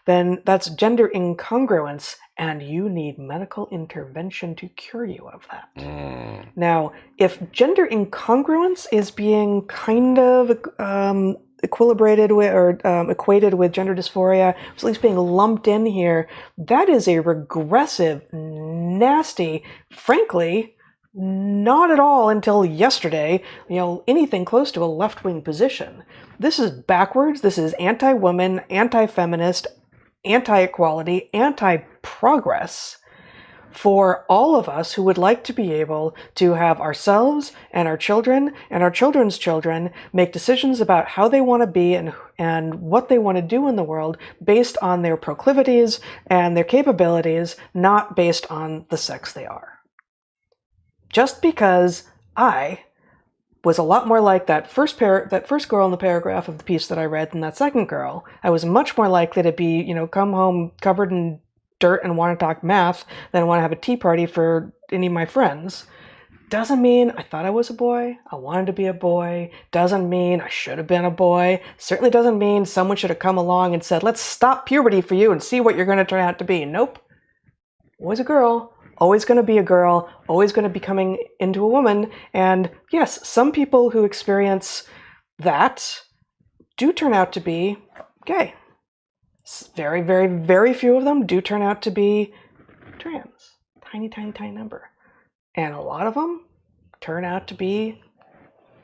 then that's gender incongruence, and you need medical intervention to cure you of that. Now, if gender incongruence is being kind of equilibrated with or equated with gender dysphoria, at least being lumped in here, that is a regressive, nasty, frankly, not at all until yesterday, anything close to a left-wing position. This is backwards. This is anti-woman, anti-feminist, anti-equality, anti-progress for all of us who would like to be able to have ourselves and our children's children make decisions about how they want to be and what they want to do in the world based on their proclivities and their capabilities, not based on the sex they are. Just because I was a lot more like that first girl in the paragraph of the piece that I read than that second girl. I was much more likely to be, come home covered in dirt and want to talk math than want to have a tea party for any of my friends. Doesn't mean I thought I was a boy, I wanted to be a boy. Doesn't mean I should have been a boy. Certainly doesn't mean someone should have come along and said, let's stop puberty for you and see what you're going to turn out to be. Nope. Always a girl. Always going to be a girl, always going to be coming into a woman. And yes, some people who experience that do turn out to be gay. Very, very, very few of them do turn out to be trans. Tiny, tiny, tiny number. And a lot of them turn out to be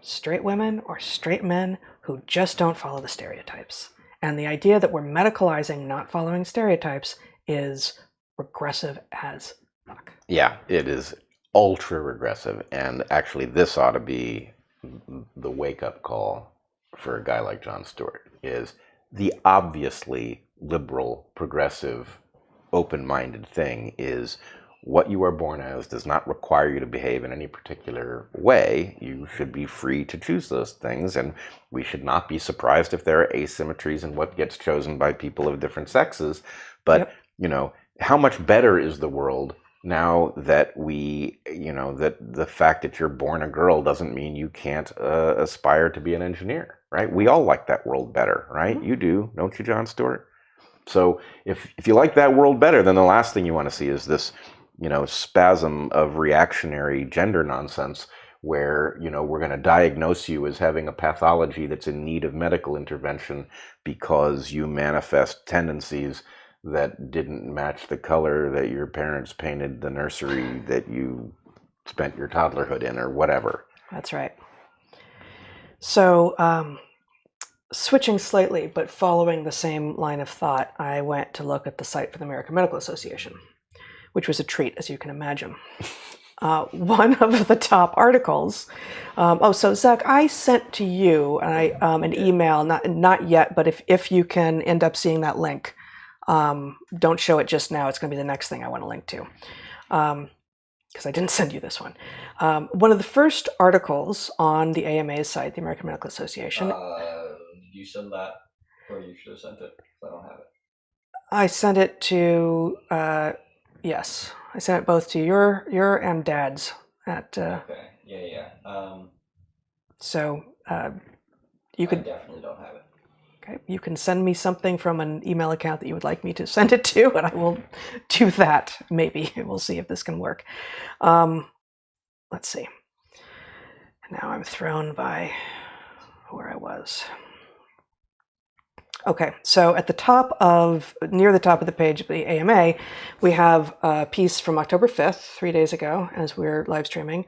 straight women or straight men who just don't follow the stereotypes. And the idea that we're medicalizing not following stereotypes is regressive as fuck. Yeah, it is ultra regressive, and actually this ought to be the wake-up call for a guy like Jon Stewart, is the obviously liberal, progressive, open-minded thing is what you are born as does not require you to behave in any particular way. You should be free to choose those things, and we should not be surprised if there are asymmetries in what gets chosen by people of different sexes. But, how much better is the world now that that the fact that you're born a girl doesn't mean you can't aspire to be an engineer, right? We all like that world better, right? Mm-hmm. You do, don't you, Jon Stewart? So if you like that world better, then the last thing you want to see is this, spasm of reactionary gender nonsense where, we're going to diagnose you as having a pathology that's in need of medical intervention because you manifest tendencies that didn't match the color that your parents painted the nursery that you spent your toddlerhood in or whatever. That's right. So switching slightly, but following the same line of thought, I went to look at the site for the American Medical Association, which was a treat, as you can imagine. One of the top articles. So Zach, I sent to you an email, not yet, but if you can end up seeing that link, Don't show it just now. It's going to be the next thing I want to link to, because I didn't send you this one. One of the first articles on the AMA's site, the American Medical Association. Did you send that, or you should have sent it? I don't have it. I sent it to yes. I sent it both to your and Dad's at. Okay. Yeah. So you could. I definitely don't have it. Okay, you can send me something from an email account that you would like me to send it to, and I will do that. Maybe we'll see if this can work. Let's see. Now I'm thrown by where I was. Okay, so at the near the top of the page of the AMA, we have a piece from October 5th, 3 days ago, as we're live streaming,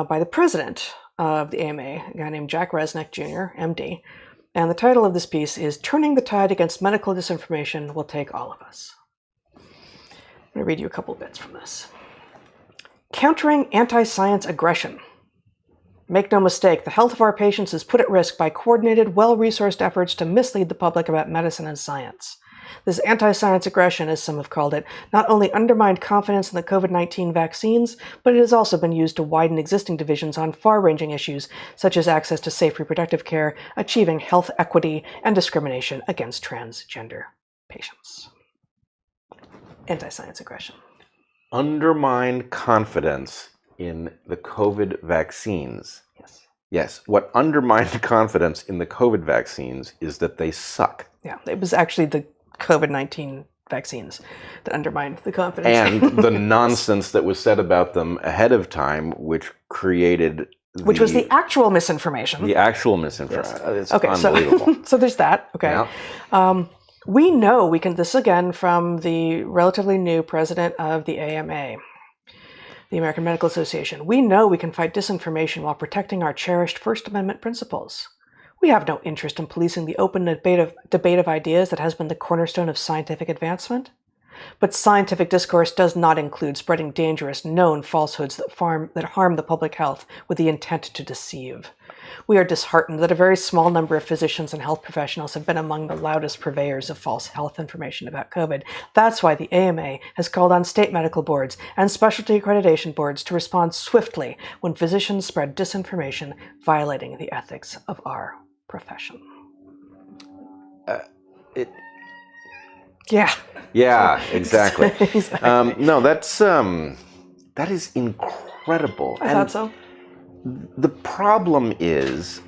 by the president of the AMA, a guy named Jack Resnick Jr., MD. And the title of this piece is "Turning the Tide Against Medical Disinformation Will Take All of Us." I'm going to read you a couple bits from this. Countering anti-science aggression. Make no mistake, the health of our patients is put at risk by coordinated, well-resourced efforts to mislead the public about medicine and science. This anti-science aggression, as some have called it, not only undermined confidence in the COVID-19 vaccines, but it has also been used to widen existing divisions on far-ranging issues such as access to safe reproductive care, achieving health equity, and discrimination against transgender patients. Anti-science aggression. Undermined confidence in the COVID vaccines. Yes. Yes. What undermined confidence in the COVID vaccines is that they suck. Yeah, it was actually the COVID-19 vaccines that undermined the confidence. And the nonsense that was said about them ahead of time, which created... Which was the actual misinformation. The actual misinformation. Yes. It's okay, unbelievable. So there's that. Okay. Yeah. We know we can, this again from the relatively new president of the AMA, the American Medical Association. We know we can fight disinformation while protecting our cherished First Amendment principles. We have no interest in policing the open debate of ideas that has been the cornerstone of scientific advancement. But scientific discourse does not include spreading dangerous, known falsehoods that harm the public health with the intent to deceive. We are disheartened that a very small number of physicians and health professionals have been among the loudest purveyors of false health information about COVID. That's why the AMA has called on state medical boards and specialty accreditation boards to respond swiftly when physicians spread disinformation violating the ethics of our profession. Yeah. Yeah, exactly. Exactly. No, that is incredible. I thought so. The problem is,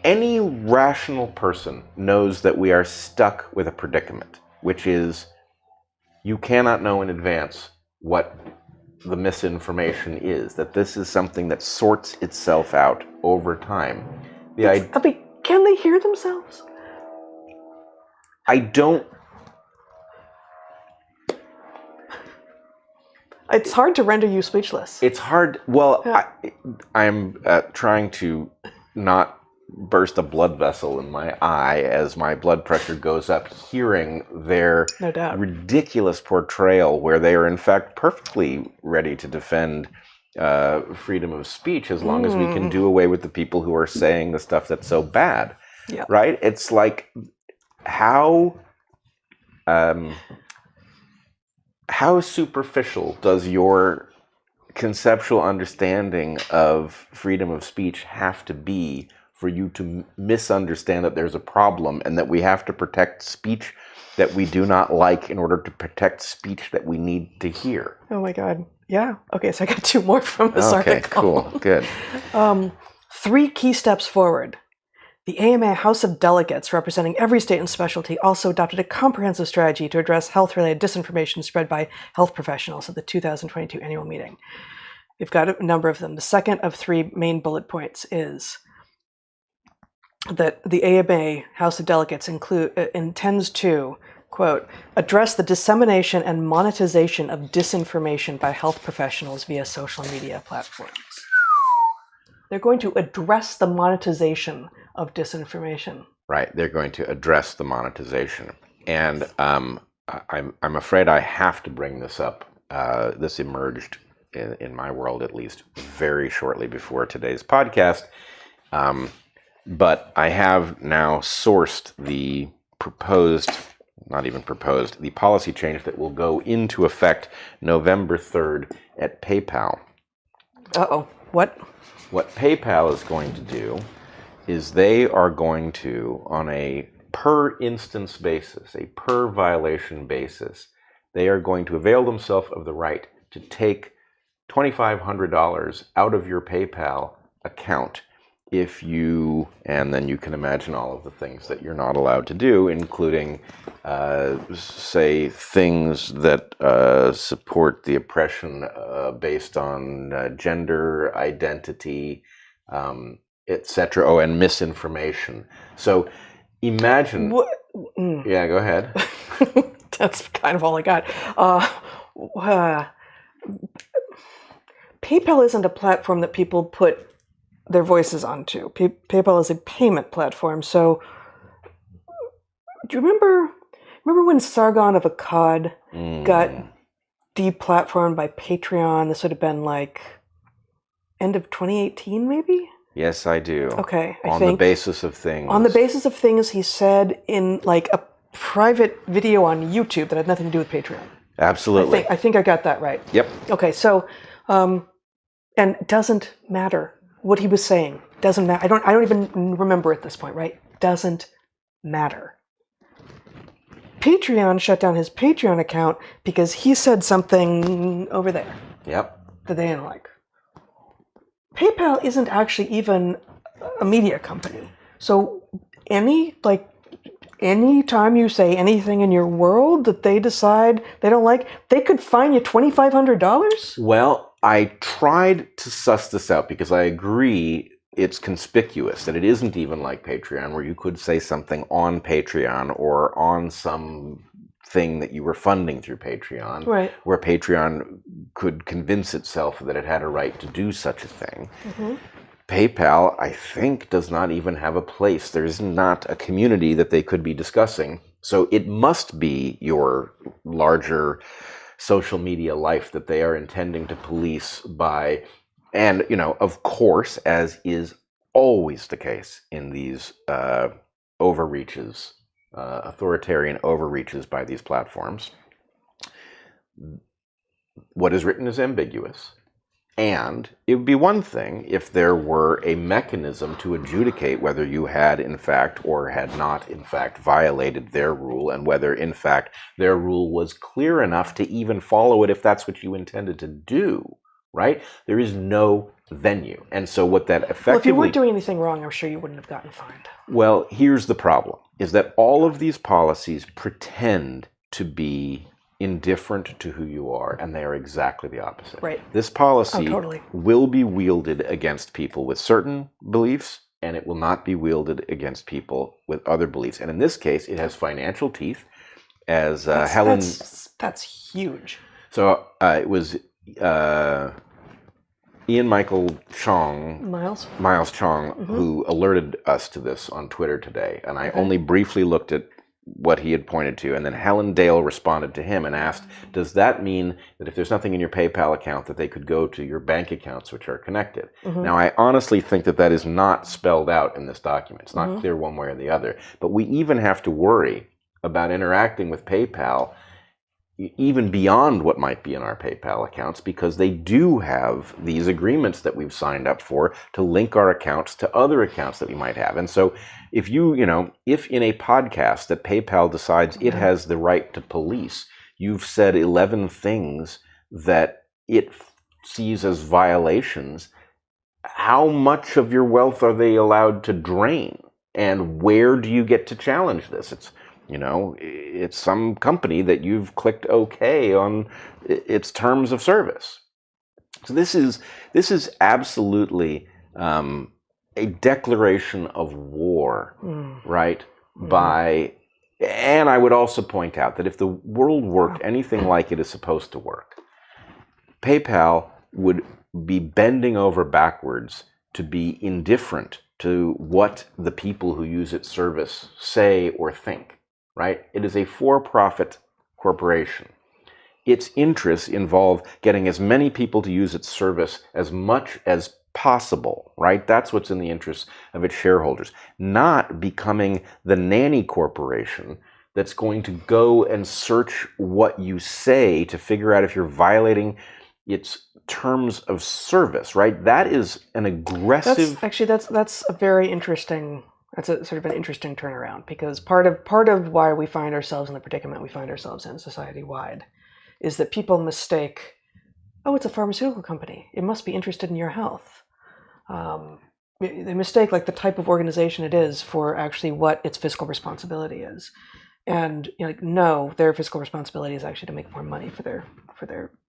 any rational person knows that we are stuck with a predicament, which is you cannot know in advance what the misinformation is, that this is something that sorts itself out over time. Can they hear themselves? I don't... It's hard to render you speechless. It's hard. Well, Yeah. I'm trying to not burst a blood vessel in my eye as my blood pressure goes up, hearing their No doubt. ridiculous portrayal where they are in fact perfectly ready to defend freedom of speech as long as we can do away with the people who are saying the stuff that's so bad. Yeah. Right? It's like how superficial does your conceptual understanding of freedom of speech have to be for you to misunderstand that there's a problem and that we have to protect speech that we do not like in order to protect speech that we need to hear? Oh my God. Yeah. Okay, so I got two more from this Okay, article. cool. Good. 3 key steps forward. The AMA House of Delegates, representing every state and specialty, also adopted a comprehensive strategy to address health-related disinformation spread by health professionals at the 2022 annual meeting. You've got a number of them. The second of 3 main bullet points is that the AMA House of Delegates intends to, quote, address the dissemination and monetization of disinformation by health professionals via social media platforms. They're going to address the monetization of disinformation. Right. They're going to address the monetization. And I'm afraid I have to bring this up. This emerged, in my world at least, very shortly before today's podcast. But I have now sourced the proposed, not even proposed, the policy change that will go into effect November 3rd at PayPal. Uh-oh. What? What PayPal is going to do is they are going to, on a per instance basis, a per violation basis, they are going to avail themselves of the right to take $2,500 out of your PayPal account if you, and then you can imagine all of the things that you're not allowed to do, including, say, things that support the oppression based on gender identity, etc. Oh, and misinformation. So imagine. Yeah, go ahead. That's kind of all I got. PayPal isn't a platform that people put their voices onto. PayPal is a payment platform. So, do you remember when Sargon of Akkad got deplatformed by Patreon? This would have been like end of 2018, maybe? Yes, I do. Okay, on the basis of things. On the basis of things he said in like a private video on YouTube that had nothing to do with Patreon. Absolutely. I think I got that right. Yep. Okay, so, and it doesn't matter what he was saying. Doesn't matter. I don't even remember at this point, right? Doesn't matter. Patreon shut down his Patreon account because he said something over there. Yep. That they didn't like. PayPal isn't actually even a media company. So any time you say anything in your world that they decide they don't like, they could fine you $2,500? Well, I tried to suss this out because I agree it's conspicuous that it isn't even like Patreon, where you could say something on Patreon or on some thing that you were funding through Patreon, right, where Patreon could convince itself that it had a right to do such a thing. Mm-hmm. PayPal, I think, does not even have a place. There's not a community that they could be discussing. So it must be your larger social media life that they are intending to police by, and, of course, as is always the case in these overreaches, authoritarian overreaches by these platforms, what is written is ambiguous. And it would be one thing if there were a mechanism to adjudicate whether you had, in fact, or had not, in fact, violated their rule, and whether, in fact, their rule was clear enough to even follow it if that's what you intended to do, right? There is no venue. And so what that effectively... Well, if you weren't doing anything wrong, I'm sure you wouldn't have gotten fined. Well, here's the problem, is that all of these policies pretend to be indifferent to who you are, and they are exactly the opposite. Right. This policy totally will be wielded against people with certain beliefs, and it will not be wielded against people with other beliefs. And in this case, it has financial teeth, as Helen... That's huge. So it was Ian Michael Chong... Miles Chong, who alerted us to this on Twitter today, and I only briefly looked at what he had pointed to, and then Helen Dale responded to him and asked, does that mean that if there's nothing in your PayPal account that they could go to your bank accounts, which are connected? Now, I honestly think that is not spelled out in this document. It's not clear one way or the other. But we even have to worry about interacting with PayPal even beyond what might be in our PayPal accounts, because they do have these agreements that we've signed up for to link our accounts to other accounts that we might have. And so if if in a podcast that PayPal decides it has the right to police, you've said 11 things that it sees as violations, how much of your wealth are they allowed to drain? And where do you get to challenge this? It's some company that you've clicked OK on its terms of service. So this is absolutely a declaration of war, right? And I would also point out that if the world worked anything like it is supposed to work, PayPal would be bending over backwards to be indifferent to what the people who use its service say or think. Right? It is a for-profit corporation. Its interests involve getting as many people to use its service as much as possible, right? That's what's in the interest of its shareholders. Not becoming the nanny corporation that's going to go and search what you say to figure out if you're violating its terms of service, right? That is an aggressive... That's a very interesting... That's a sort of an interesting turnaround, because part of why we find ourselves in the predicament we find ourselves in society-wide is that people mistake, oh, it's a pharmaceutical company, it must be interested in your health. They mistake like the type of organization it is for actually what its fiscal responsibility is. And like, no, their fiscal responsibility is actually to make more money for their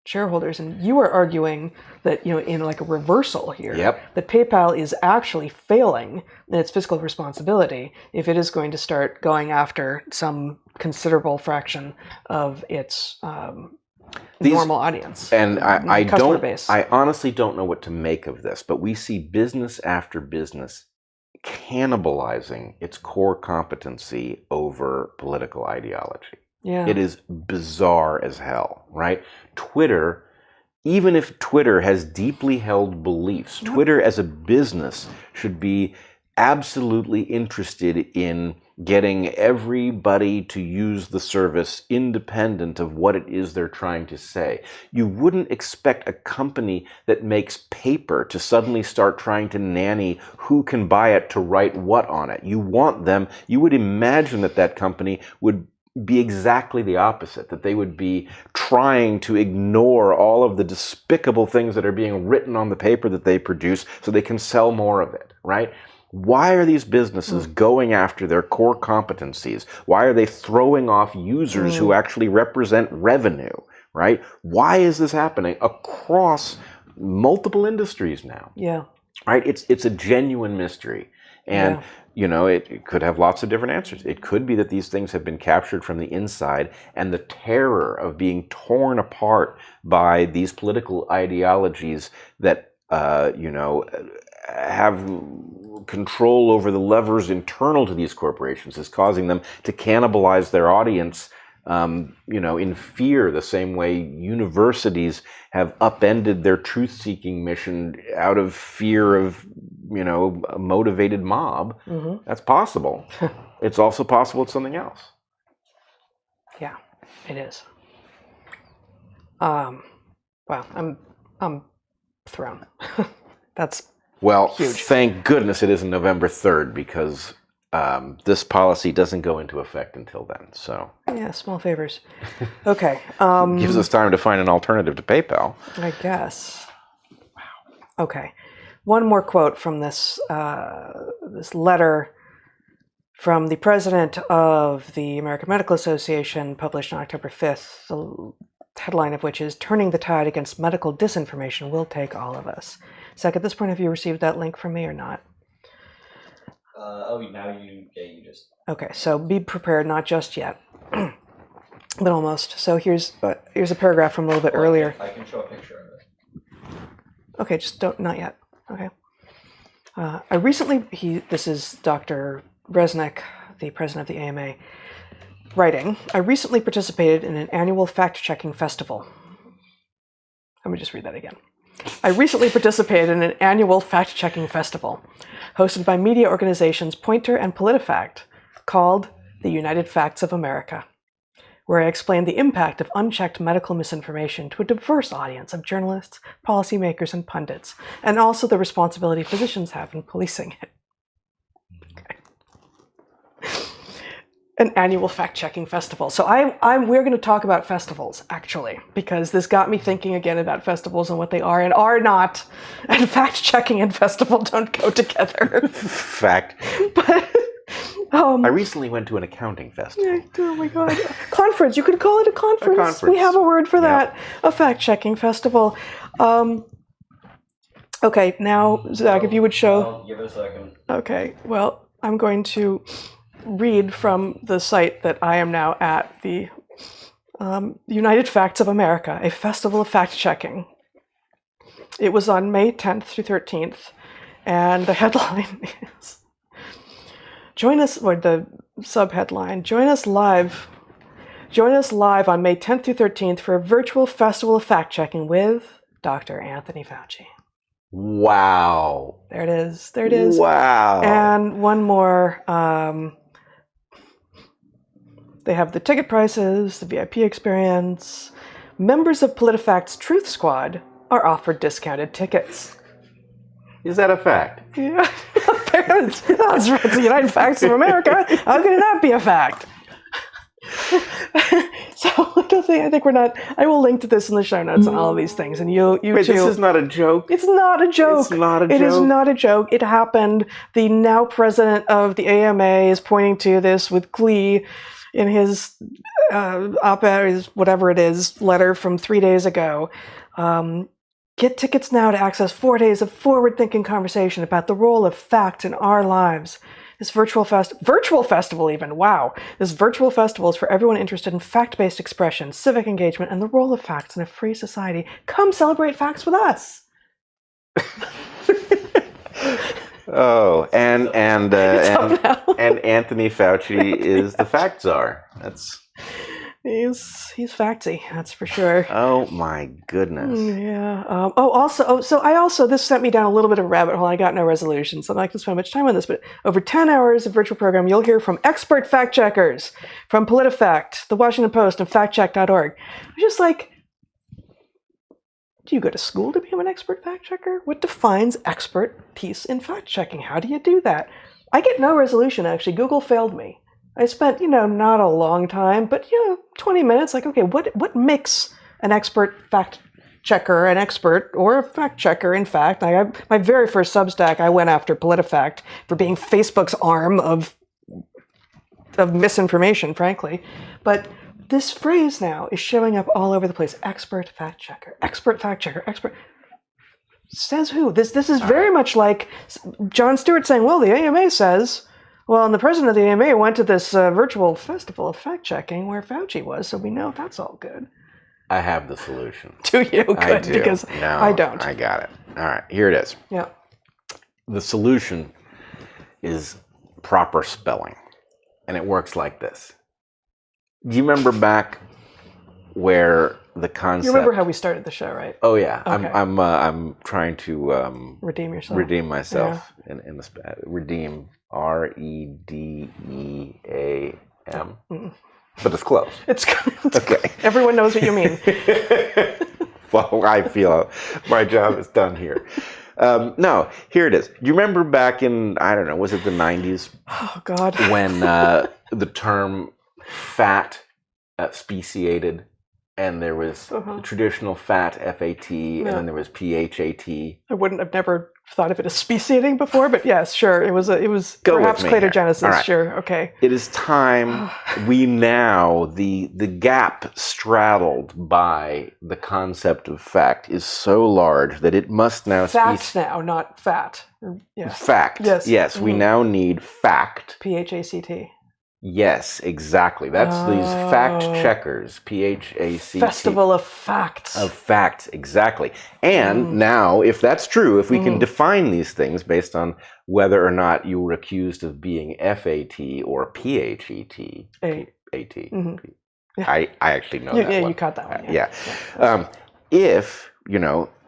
shareholders. And you are arguing that, in like a reversal here, that PayPal is actually failing in its fiscal responsibility if it is going to start going after some considerable fraction of its normal audience. And customer base. I honestly don't know what to make of this, but we see business after business cannibalizing its core competency over political ideology. Yeah. It is bizarre as hell, right? Twitter, even if Twitter has deeply held beliefs, Twitter as a business should be absolutely interested in getting everybody to use the service independent of what it is they're trying to say. You wouldn't expect a company that makes paper to suddenly start trying to nanny who can buy it to write what on it. You would imagine that company would be exactly the opposite, that they would be trying to ignore all of the despicable things that are being written on the paper that they produce so they can sell more of it, right? Why are these businesses going after their core competencies? Why are they throwing off users who actually represent revenue, right? Why is this happening across multiple industries now? Yeah. Right? It's a genuine mystery. And, it could have lots of different answers. It could be that these things have been captured from the inside, and the terror of being torn apart by these political ideologies that, have control over the levers internal to these corporations is causing them to cannibalize their audience, in fear, the same way universities have upended their truth-seeking mission out of fear of, a motivated mob. That's possible. It's also possible it's something else. Yeah, it is. Wow, I'm thrown. That's huge. Thank goodness it isn't November 3rd, because this policy doesn't go into effect until then. So yeah, small favors. Okay. Gives us time to find an alternative to PayPal, I guess. Wow. Okay. One more quote from this this letter from the president of the American Medical Association, published on October 5th, the headline of which is "Turning the Tide Against Medical Disinformation Will Take All of Us." Zach, at this point, have you received that link from me or not? Now you just... Okay, so be prepared, not just yet, but almost. So here's a paragraph from a little bit earlier. I can show a picture of it. Okay, just not yet. Okay. This is Dr. Resnick, the president of the AMA, writing, "I recently participated in an annual fact-checking festival." Let me just read that again. "I recently participated in an annual fact-checking festival hosted by media organizations Pointer and PolitiFact called the United Facts of America, where I explained the impact of unchecked medical misinformation to a diverse audience of journalists, policymakers, and pundits, and also the responsibility physicians have in policing it." Okay. An annual fact-checking festival. So we're going to talk about festivals, actually, because this got me thinking again about festivals and what they are and are not. And fact-checking and festival don't go together. Fact. But I recently went to an accounting festival. Oh my God. Conference. You could call it a conference. A conference. We have a word for that. A fact-checking festival. Okay, now, Zach, if you would show... Give it a second. Okay, well, I'm going to read from the site that I am now at, the United Facts of America, a festival of fact-checking. It was on May 10th through 13th, and the headline is... Join us, or the subheadline, join us live on May 10th through 13th for a virtual festival of fact-checking with Dr. Anthony Fauci. Wow. There it is. Wow. And one more, They have the ticket prices, the VIP experience. Members of PolitiFact's Truth Squad are offered discounted tickets. Is that a fact? Yeah, that's the United Facts of America. How could it not be a fact? So I think we're not. I will link to this in the show notes and all of these things, and you Wait, too. this is not a joke? It's not a joke. It's not a joke? It is not a joke. It happened. The now president of the AMA is pointing to this with glee in his op-ed, his whatever it is, letter from 3 days ago. Get tickets now to access 4 days of forward-thinking conversation about the role of fact in our lives. This virtual festival even, wow. This virtual festival is for everyone interested in fact-based expression, civic engagement, and the role of facts in a free society. Come celebrate facts with us. Oh, and Anthony Fauci is the fact czar. That's... He's factsy, that's for sure. Oh my goodness. Yeah. This sent me down a little bit of a rabbit hole. I got no resolution, so I'm not going to spend much time on this, but over 10 hours of virtual program, you'll hear from expert fact checkers from PolitiFact, the Washington Post, and factcheck.org. I'm just like, do you go to school to become an expert fact checker? What defines expertise in fact checking? How do you do that? I get no resolution, actually. Google failed me. I spent, not a long time, but 20 minutes. Like, okay, what makes an expert fact checker an expert or a fact checker? In fact, my very first Substack, I went after PolitiFact for being Facebook's arm of misinformation, frankly. But this phrase now is showing up all over the place. Expert fact checker, expert fact checker, expert. Says who? This is very much like Jon Stewart saying, well, the AMA says. Well, and the president of the AMA went to this virtual festival of fact-checking where Fauci was, so we know that's all good. I have the solution. Do you? Good, I do. Because No, I don't. I got it. All right, here it is. Yeah. The solution is proper spelling, and it works like this. Do you remember back where the concept... You remember how we started the show, right? Oh, yeah. Okay. I'm trying to... redeem yourself. Redeem myself. Yeah. In the redeem... REDEAM. But it's close. It's okay. Everyone knows what you mean. Well, I feel my job is done here. No, here it is. Do you remember back in, I don't know, was it the 90s? Oh, God. When the term fat speciated, and there was the traditional fat, F-A-T, and then there was P-H-A-T. I've never thought of it as speciating before, but yes, sure. It was perhaps clatogenesis, right. Sure, okay. It is time we now, the gap straddled by the concept of fact is so large that it must now... Fact now, not fat. Yeah. Fact. Yes. Yes, we now need fact. P-H-A-C-T. Yes, exactly. That's these fact checkers, P-H-A-C-T. Festival of facts. Of facts, exactly. And now, if that's true, if we can define these things based on whether or not you were accused of being F-A-T or P-H-E-T. A-T. Yeah. I actually know that one. Yeah, you caught that one. Yeah. If,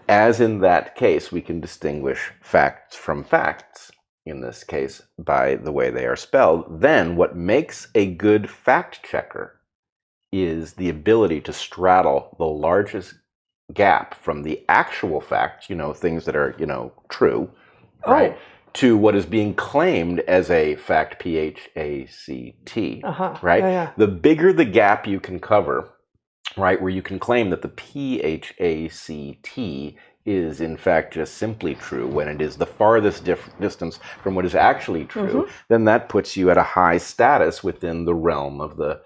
as in that case, we can distinguish facts from facts, in this case, by the way they are spelled, then what makes a good fact checker is the ability to straddle the largest gap from the actual facts, things that are, true, right, to what is being claimed as a fact, P-H-A-C-T, right? Yeah. The bigger the gap you can cover, right, where you can claim that the P-H-A-C-T is in fact just simply true when it is the farthest distance from what is actually true, then that puts you at a high status within the realm of the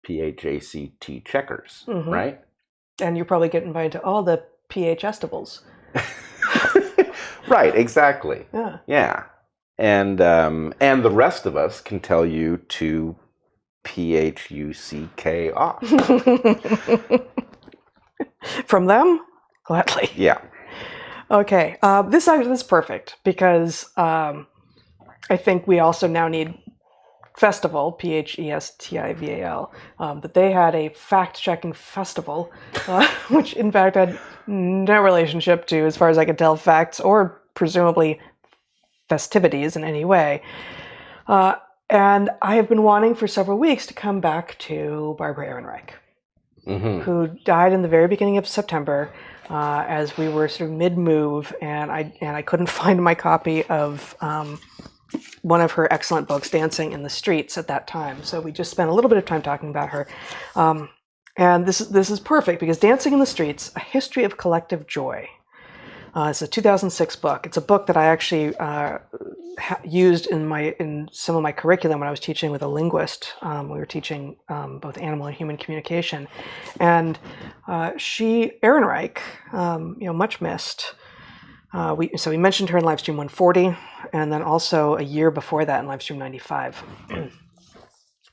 P-H-A-C-T checkers, right? And you probably get invited to all the PH-estivals. Right, exactly. Yeah. And the rest of us can tell you to P-H-U-C-K off. From them? Gladly. Yeah. Okay. This is perfect because I think we also now need Phestival, Phestival, that they had a fact-checking festival, which in fact had no relationship to, as far as I can tell, facts or presumably festivities in any way. And I have been wanting for several weeks to come back to Barbara Ehrenreich, who died in the very beginning of September, as we were sort of mid-move, and I couldn't find my copy of one of her excellent books, Dancing in the Streets, at that time. So we just spent a little bit of time talking about her. And this is perfect, because Dancing in the Streets, A History of Collective Joy. It's a 2006 book. It's a book that I actually used in some of my curriculum when I was teaching with a linguist. We were teaching both animal and human communication. And Ehrenreich, much missed. So we mentioned her in Livestream 140, and then also a year before that in Livestream 95.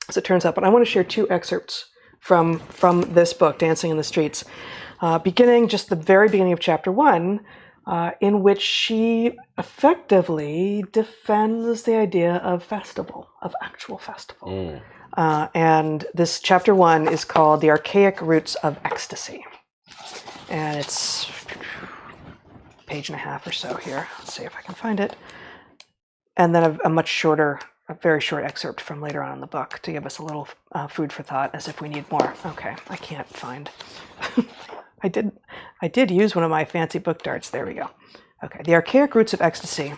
As it turns out, but I want to share two excerpts from this book, Dancing in the Streets, beginning just the very beginning of chapter 1, in which she effectively defends the idea of festival, of actual festival. And this chapter 1 is called The Archaic Roots of Ecstasy. And it's page and a half or so here. Let's see if I can find it. And then a very short excerpt from later on in the book to give us a little food for thought, as if we need more. Okay, I can't find. I did use one of my fancy book darts. There we go. Okay, The Archaic Roots of Ecstasy,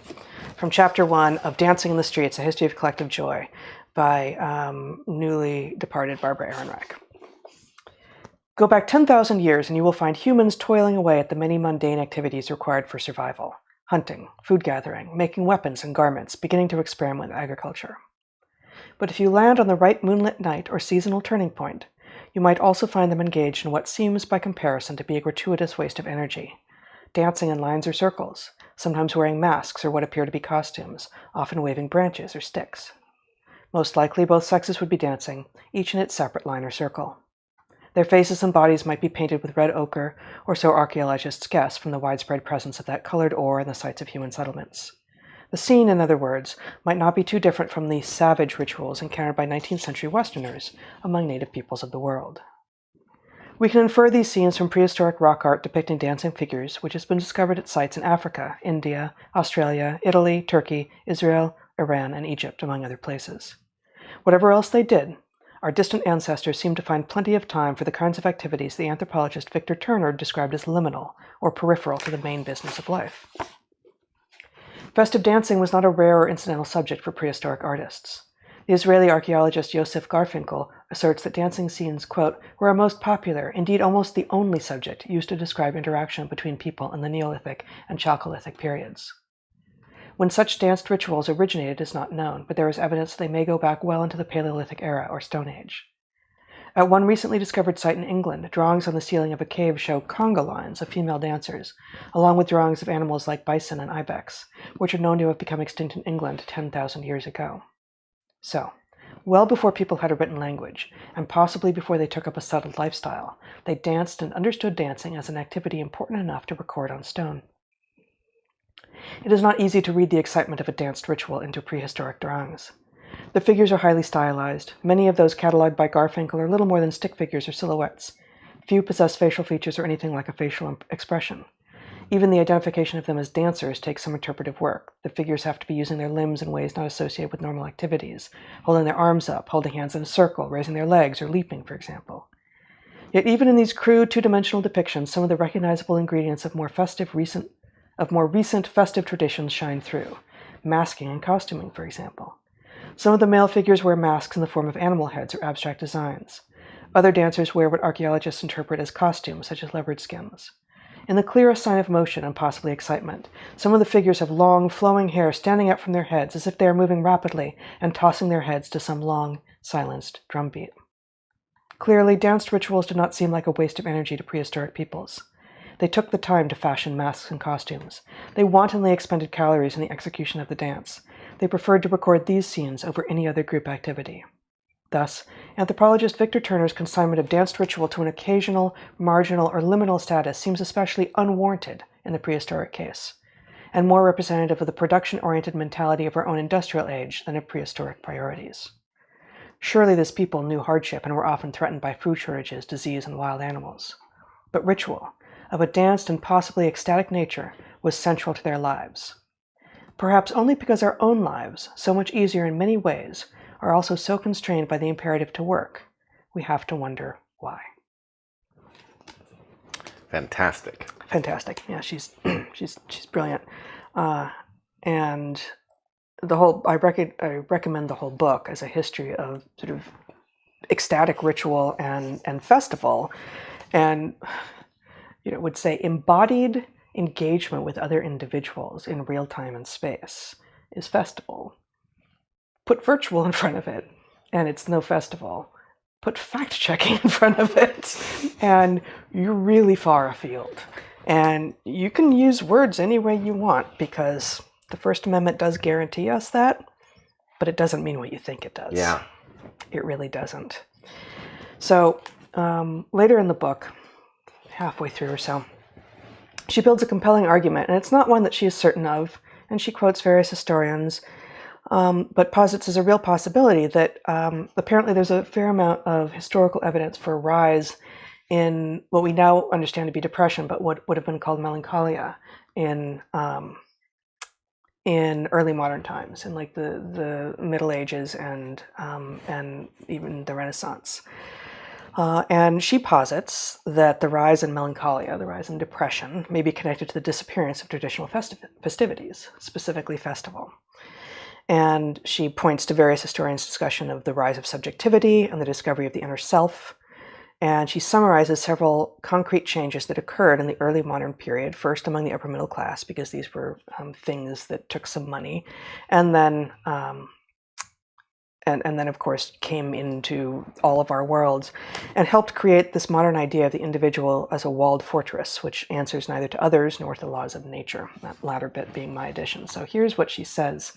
from chapter 1 of Dancing in the Streets, A History of Collective Joy, by newly departed Barbara Ehrenreich. Go back 10,000 years and you will find humans toiling away at the many mundane activities required for survival: hunting, food gathering, making weapons and garments, beginning to experiment with agriculture. But if you land on the right moonlit night or seasonal turning point, you might also find them engaged in what seems by comparison to be a gratuitous waste of energy, dancing in lines or circles, sometimes wearing masks or what appear to be costumes, often waving branches or sticks. Most likely both sexes would be dancing, each in its separate line or circle. Their faces and bodies might be painted with red ochre, or so archaeologists guess from the widespread presence of that colored ore in the sites of human settlements. The scene, in other words, might not be too different from the savage rituals encountered by 19th century Westerners among native peoples of the world. We can infer these scenes from prehistoric rock art depicting dancing figures, which has been discovered at sites in Africa, India, Australia, Italy, Turkey, Israel, Iran, and Egypt, among other places. Whatever else they did, our distant ancestors seem to find plenty of time for the kinds of activities the anthropologist Victor Turner described as liminal, or peripheral to the main business of life. Festive dancing was not a rare or incidental subject for prehistoric artists. The Israeli archaeologist Yosef Garfinkel asserts that dancing scenes, quote, were a most popular, indeed almost the only subject used to describe interaction between people in the Neolithic and Chalcolithic periods. When such danced rituals originated is not known, but there is evidence they may go back well into the Paleolithic era or Stone Age. At one recently discovered site in England, drawings on the ceiling of a cave show conga lines of female dancers, along with drawings of animals like bison and ibex, which are known to have become extinct in England 10,000 years ago. So, well before people had a written language, and possibly before they took up a settled lifestyle, they danced and understood dancing as an activity important enough to record on stone. It is not easy to read the excitement of a danced ritual into prehistoric drawings. The figures are highly stylized. Many of those catalogued by Garfinkel are little more than stick figures or silhouettes. Few possess facial features or anything like a facial expression. Even the identification of them as dancers takes some interpretive work. The figures have to be using their limbs in ways not associated with normal activities, holding their arms up, holding hands in a circle, raising their legs, or leaping, for example. Yet even in these crude two-dimensional depictions, some of the recognizable ingredients of more recent festive traditions shine through. Masking and costuming, for example. Some of the male figures wear masks in the form of animal heads or abstract designs. Other dancers wear what archaeologists interpret as costumes, such as leopard skins. In the clearest sign of motion and possibly excitement, some of the figures have long, flowing hair standing up from their heads as if they are moving rapidly and tossing their heads to some long, silenced drumbeat. Clearly, danced rituals did not seem like a waste of energy to prehistoric peoples. They took the time to fashion masks and costumes. They wantonly expended calories in the execution of the dance. They preferred to record these scenes over any other group activity. Thus, anthropologist Victor Turner's consignment of danced ritual to an occasional, marginal, or liminal status seems especially unwarranted in the prehistoric case, and more representative of the production-oriented mentality of our own industrial age than of prehistoric priorities. Surely this people knew hardship and were often threatened by food shortages, disease, and wild animals. But ritual, of a danced and possibly ecstatic nature, was central to their lives. Perhaps only because our own lives, so much easier in many ways, are also so constrained by the imperative to work. We have to wonder why. Fantastic. Yeah, she's she's brilliant, and the whole I recommend the whole book as a history of sort of ecstatic ritual and festival, and would say embodied engagement with other individuals in real time and space is festival. Put virtual in front of it, and it's no festival. Put fact-checking in front of it, and you're really far afield. And you can use words any way you want, because the First Amendment does guarantee us that, but it doesn't mean what you think it does. Yeah. It really doesn't. So later in the book, halfway through or so, she builds a compelling argument, and it's not one that she is certain of, and she quotes various historians, but posits as a real possibility that apparently there's a fair amount of historical evidence for a rise in what we now understand to be depression, but what would have been called melancholia in early modern times, in like the Middle Ages and even the Renaissance. And she posits that the rise in melancholia, the rise in depression, may be connected to the disappearance of traditional festivities, specifically festival. And she points to various historians' discussion of the rise of subjectivity and the discovery of the inner self. And she summarizes several concrete changes that occurred in the early modern period, first among the upper middle class, because these were things that took some money, and then and then, of course, came into all of our worlds and helped create this modern idea of the individual as a walled fortress, which answers neither to others nor to the laws of nature, that latter bit being my addition. So here's what she says.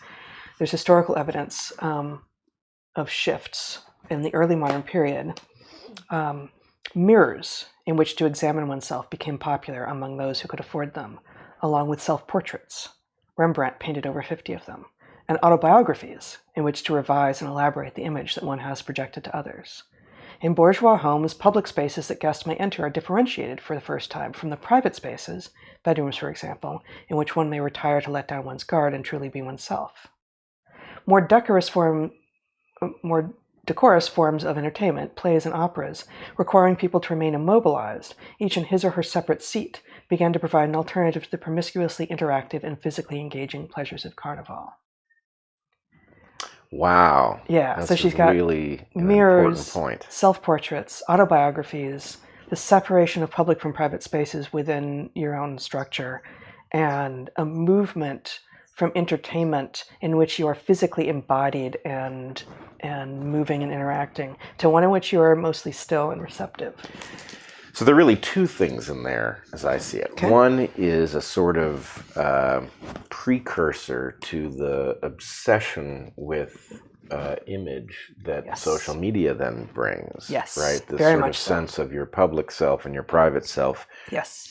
There's historical evidence of shifts in the early modern period. Mirrors in which to examine oneself became popular among those who could afford them, along with self-portraits. Rembrandt painted over 50 of them. And autobiographies in which to revise and elaborate the image that one has projected to others. In bourgeois homes, public spaces that guests may enter are differentiated for the first time from the private spaces, bedrooms for example, in which one may retire to let down one's guard and truly be oneself. More decorous forms of entertainment, plays and operas, requiring people to remain immobilized, each in his or her separate seat, began to provide an alternative to the promiscuously interactive and physically engaging pleasures of carnival. Wow. Yeah, that's so she's got really mirrors, important point. Self-portraits, autobiographies, the separation of public from private spaces within your own structure, and a movement from entertainment in which you are physically embodied and moving and interacting to one in which you are mostly still and receptive. So there are really two things in there, as I see it. Okay. One is a sort of precursor to the obsession with image that Yes. social media then brings. Yes, Right? This very sort much of so. sense of your public self and your private self Yes.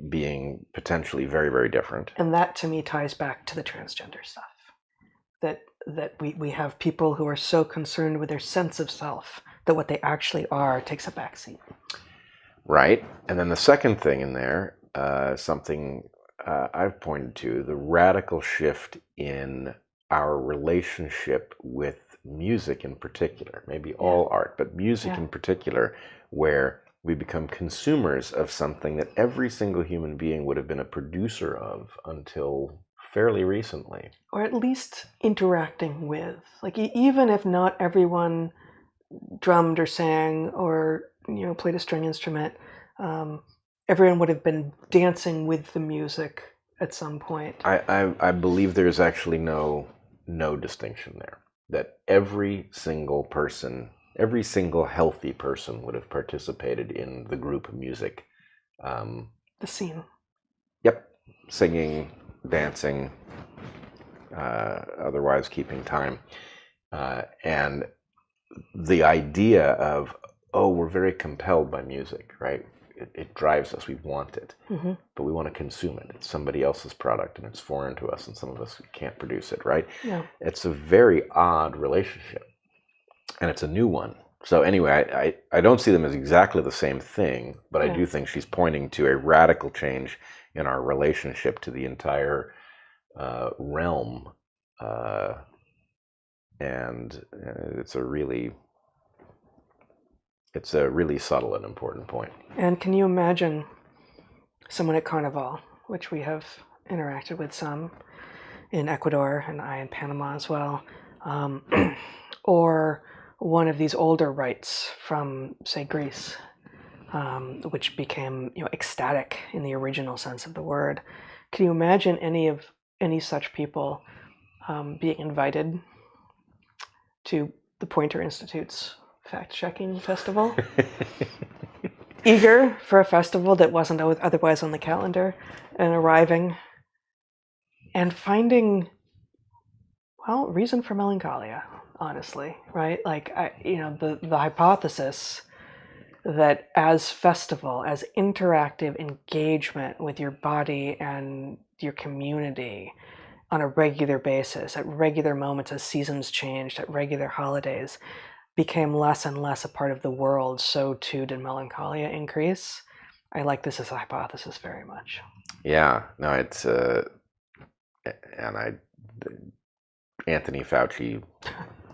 being potentially very, very different. And that to me ties back to the transgender stuff. That we have people who are so concerned with their sense of self that what they actually are takes a backseat. Right. And then the second thing in there, something I've pointed to, the radical shift in our relationship with music in particular, maybe all art, but music in particular, where we become consumers of something that every single human being would have been a producer of until fairly recently. Or at least interacting with. Like even if not everyone drummed or sang or played a string instrument, everyone would have been dancing with the music at some point. I believe there's actually no distinction there. That every single person, every single healthy person would have participated in the group music. The scene. Yep. Singing, dancing, otherwise keeping time. And the idea of, we're very compelled by music, right? It drives us. We want it, but we want to consume it. It's somebody else's product, and it's foreign to us, and some of us can't produce it, right? Yeah. It's a very odd relationship, and it's a new one. So anyway, I don't see them as exactly the same thing, but I do think she's pointing to a radical change in our relationship to the entire realm and it's a really subtle and important point. And can you imagine someone at Carnival, which we have interacted with some in Ecuador and I in Panama as well, or one of these older rites from, say, Greece, which became ecstatic in the original sense of the word. Can you imagine any such people being invited to the Poynter Institute's fact-checking festival? Eager for a festival that wasn't otherwise on the calendar, and arriving and finding, well, reason for melancholia, honestly, right? Like, the hypothesis that as festival, as interactive engagement with your body and your community on a regular basis, at regular moments as seasons changed, at regular holidays, became less and less a part of the world, so too did melancholia increase. I like this as a hypothesis very much. Yeah, no, it's Anthony Fauci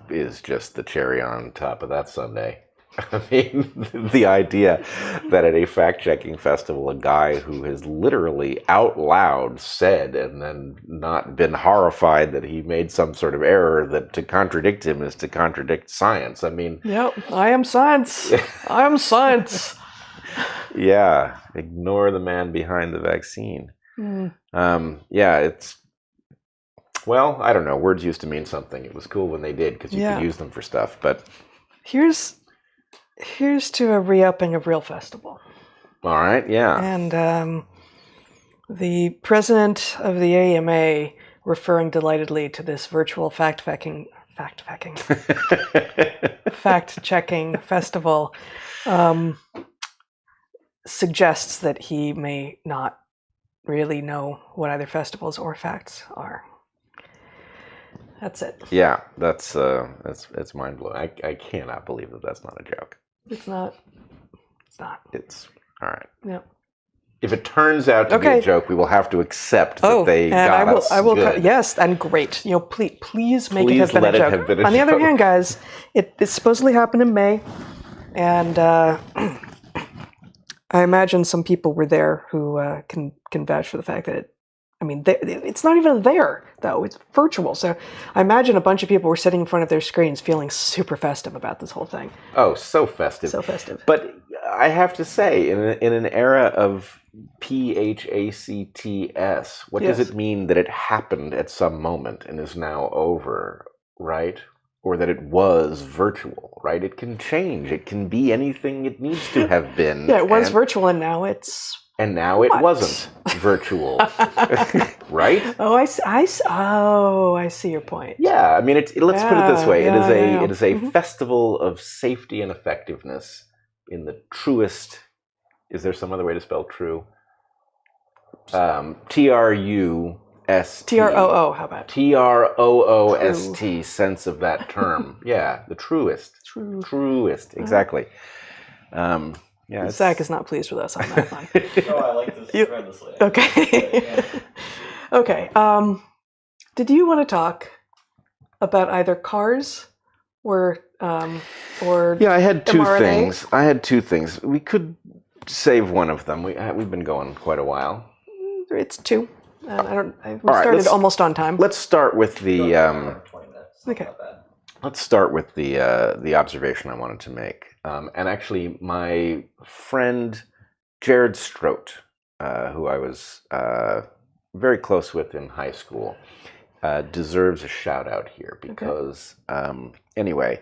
is just the cherry on top of that sundae. I mean, the idea that at a fact-checking festival, a guy who has literally out loud said and then not been horrified that he made some sort of error, that to contradict him is to contradict science. I mean... Yep, I am science. I am science. Yeah, ignore the man behind the vaccine. Yeah, it's... Well, I don't know. Words used to mean something. It was cool when they did because you could use them for stuff, but... Here's to a re-upping of Real Festival. All right, yeah. And the president of the AMA referring delightedly to this virtual fact-checking festival suggests that he may not really know what either festivals or facts are. That's it. Yeah, that's mind-blowing. I cannot believe that that's not a joke. It's not. It's not. It's all right. Yep. If it turns out to be a joke, we will have to accept that they got us good. Yes, and great. Please make it have been a joke. On the other hand, guys, it supposedly happened in May, and I imagine some people were there who can vouch for the fact that it's not even there, though. It's virtual. So I imagine a bunch of people were sitting in front of their screens feeling super festive about this whole thing. Oh, so festive. So festive. But I have to say, in an era of PHACTS, what does it mean that it happened at some moment and is now over, right? Or that it was virtual, right? It can change. It can be anything it needs to have been. Yeah, it was virtual, and now it's... And now it wasn't virtual, right? Oh, I see your point. Yeah, I mean, let's put it this way: it is a festival of safety and effectiveness in the truest. Is there some other way to spell true? TRUST. TROO. How about TROOST sense of that term? Yeah, the truest. Truest. Exactly. Yeah, Zach is not pleased with us on that one. Oh, I like this tremendously. Okay. Okay. Did you want to talk about either cars or yeah, I had two things. We could save one of them. We've been going quite a while. It's two. We started almost on time. Let's start with the. 20 minutes. Okay. Let's start with the observation I wanted to make. And actually, my friend Jared Strout, who I was very close with in high school, deserves a shout out here because, anyway,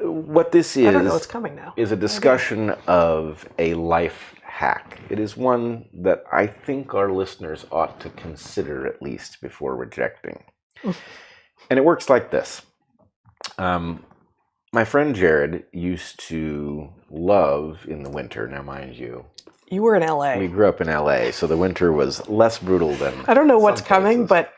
what this is, I don't know what's coming now, is a discussion of a life hack. It is one that I think our listeners ought to consider at least before rejecting. And it works like this. My friend Jared used to love in the winter. Now, mind you, you were in LA. We grew up in LA, so the winter was less brutal than. I don't know what's coming, but.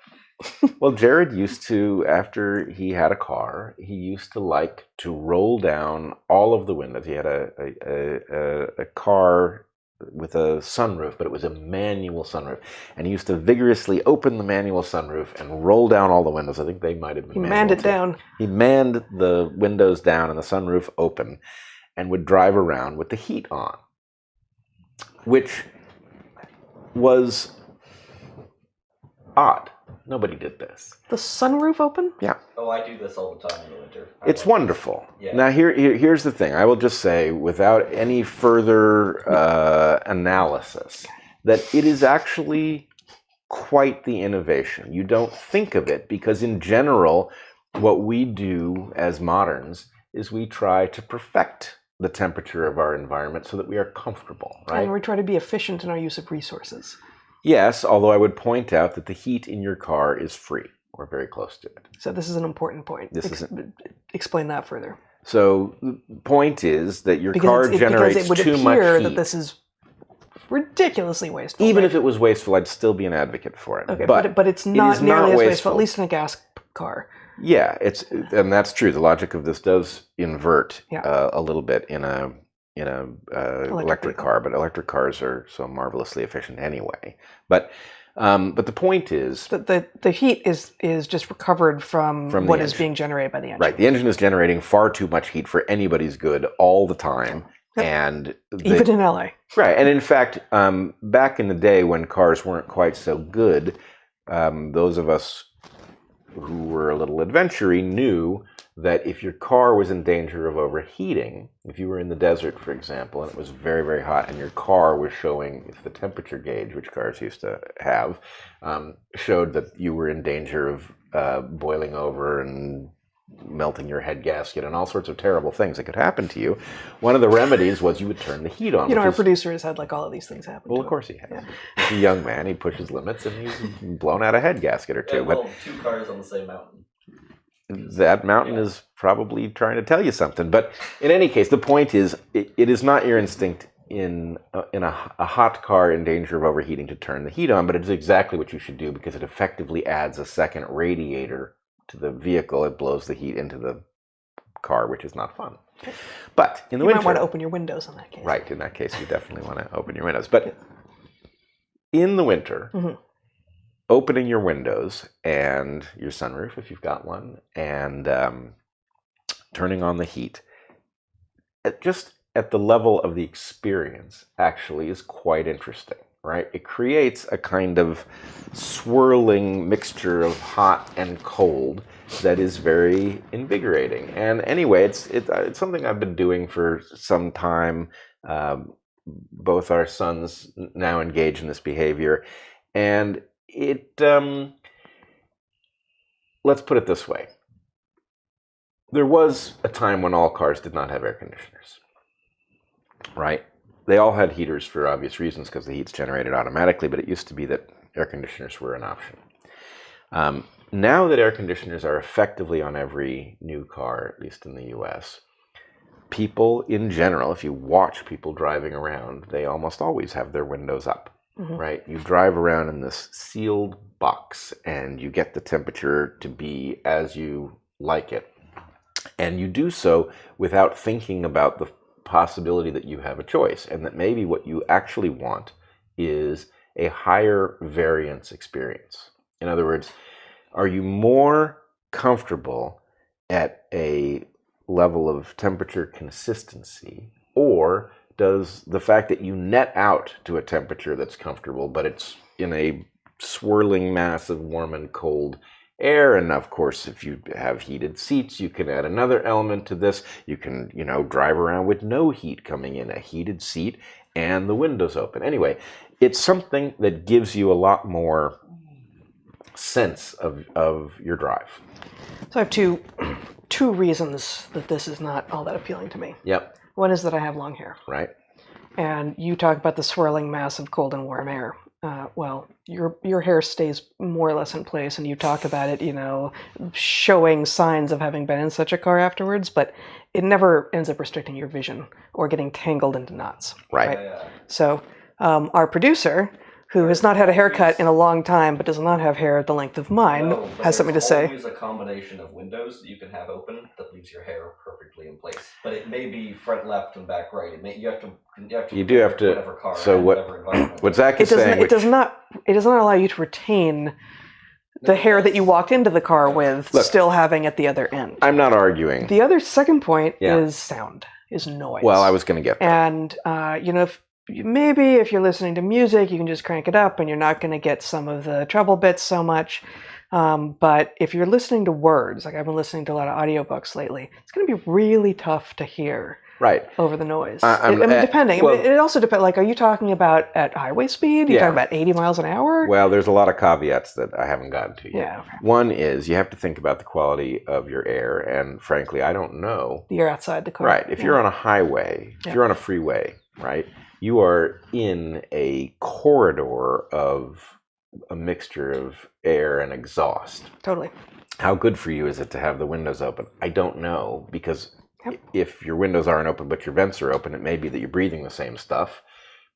Well, Jared used to, after he had a car, he used to like to roll down all of the windows. He had a car sunroof, but it was a manual sunroof. And he used to vigorously open the manual sunroof and roll down all the windows. I think they might have been He manned it down. He manned the windows down and the sunroof open and would drive around with the heat on, which was odd. Nobody did this. The sunroof open? Yeah. Oh, I do this all the time in the winter. It's wonderful. Yeah. Now, here's the thing. I will just say, without any further analysis, that it is actually quite the innovation. You don't think of it because, in general, what we do as moderns is we try to perfect the temperature of our environment so that we are comfortable, right? And we try to be efficient in our use of resources. Yes, although I would point out that the heat in your car is free, or very close to it. So this is an important point. Explain that further. So the point is that your car generates too much heat. That this is ridiculously wasteful. Even if it was wasteful, I'd still be an advocate for it. Okay, but it's not nearly as wasteful, at least in a gas car. Yeah, and that's true. The logic of this does invert a little bit in a electric car, but electric cars are so marvelously efficient anyway. But the point is that the heat is just recovered from what is being generated by the engine. Right, the engine is generating far too much heat for anybody's good all the time, and even in LA. Right, and in fact, back in the day when cars weren't quite so good, those of us who were a little adventure-y knew that if your car was in danger of overheating, if you were in the desert, for example, and it was very, very hot, and your car was showing, if the temperature gauge, which cars used to have, showed that you were in danger of boiling over and melting your head gasket and all sorts of terrible things that could happen to you, one of the remedies was you would turn the heat on. Our producer has had like all of these things happen. Well, of course he has. Yeah. He's a young man. He pushes limits, and he's blown out a head gasket or two. Yeah, well, 2 cars on the same mountain. That mountain is probably trying to tell you something. But in any case, the point is, it is not your instinct in a hot car in danger of overheating to turn the heat on, but it's exactly what you should do because it effectively adds a second radiator to the vehicle. It blows the heat into the car, which is not fun. But in the winter, you might want to open your windows in that case. Right, in that case, you definitely want to open your windows. But in the winter, opening your windows and your sunroof, if you've got one, and turning on the heat, just at the level of the experience, actually is quite interesting. Right? It creates a kind of swirling mixture of hot and cold that is very invigorating. And anyway, it's something I've been doing for some time. Both our sons now engage in this behavior. And let's put it this way. There was a time when all cars did not have air conditioners. Right? They all had heaters for obvious reasons because the heat's generated automatically, but it used to be that air conditioners were an option. Now that air conditioners are effectively on every new car, at least in the US, people in general, if you watch people driving around, they almost always have their windows up, right? You drive around in this sealed box and you get the temperature to be as you like it. And you do so without thinking about the possibility that you have a choice and that maybe what you actually want is a higher variance experience. In other words, are you more comfortable at a level of temperature consistency, or does the fact that you net out to a temperature that's comfortable, but it's in a swirling mass of warm and cold air? And of course, if you have heated seats, you can add another element to this. You can, drive around with no heat coming in, a heated seat and the windows open. Anyway, it's something that gives you a lot more sense of your drive. So I have two reasons that this is not all that appealing to me. Yep. One is that I have long hair. Right. And you talk about the swirling mass of cold and warm air. Well, your hair stays more or less in place, and you talk about it, showing signs of having been in such a car afterwards, but it never ends up restricting your vision or getting tangled into knots. Right. Yeah. So our producer who has not had a haircut in a long time, but does not have hair the length of mine, No, but has something to there's say. always a combination of windows that you can have open that leaves your hair perfectly in place. But it may be front left and back right. You have to You do have to. whatever car So and what? whatever environment. What Zach It is does saying. not. It does not. It does not allow you to retain the hair that you walked into the car with, Look, still having at the other end. I'm not arguing. The other second point Yeah. is sound, is noise. Well, I was going to get there. And maybe if you're listening to music, you can just crank it up, and you're not going to get some of the treble bits so much. But if you're listening to words, like I've been listening to a lot of audiobooks lately, it's going to be really tough to hear. Right. Over the noise. Depending. Well, it also depends. Like, are you talking about at highway speed? Are you talking about 80 miles an hour? Well, there's a lot of caveats that I haven't gotten to yet. Yeah. Okay. One is you have to think about the quality of your air, and frankly, I don't know. You're outside the car. Right. If you're on a highway, if you're on a freeway, right, you are in a corridor of a mixture of air and exhaust. Totally. How good for you is it to have the windows open? I don't know, because if your windows aren't open but your vents are open, it may be that you're breathing the same stuff,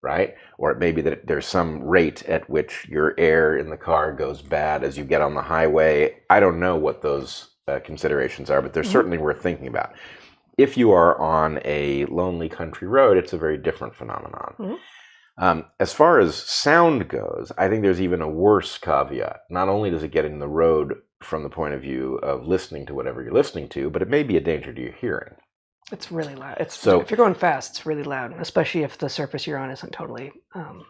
right? Or it may be that there's some rate at which your air in the car goes bad as you get on the highway. I don't know what those considerations are, but they're certainly worth thinking about. If you are on a lonely country road, it's a very different phenomenon. As far as sound goes, I think there's even a worse caveat. Not only does it get in the road from the point of view of listening to whatever you're listening to, but it may be a danger to your hearing. It's really loud. If you're going fast, it's really loud, especially if the surface you're on isn't totally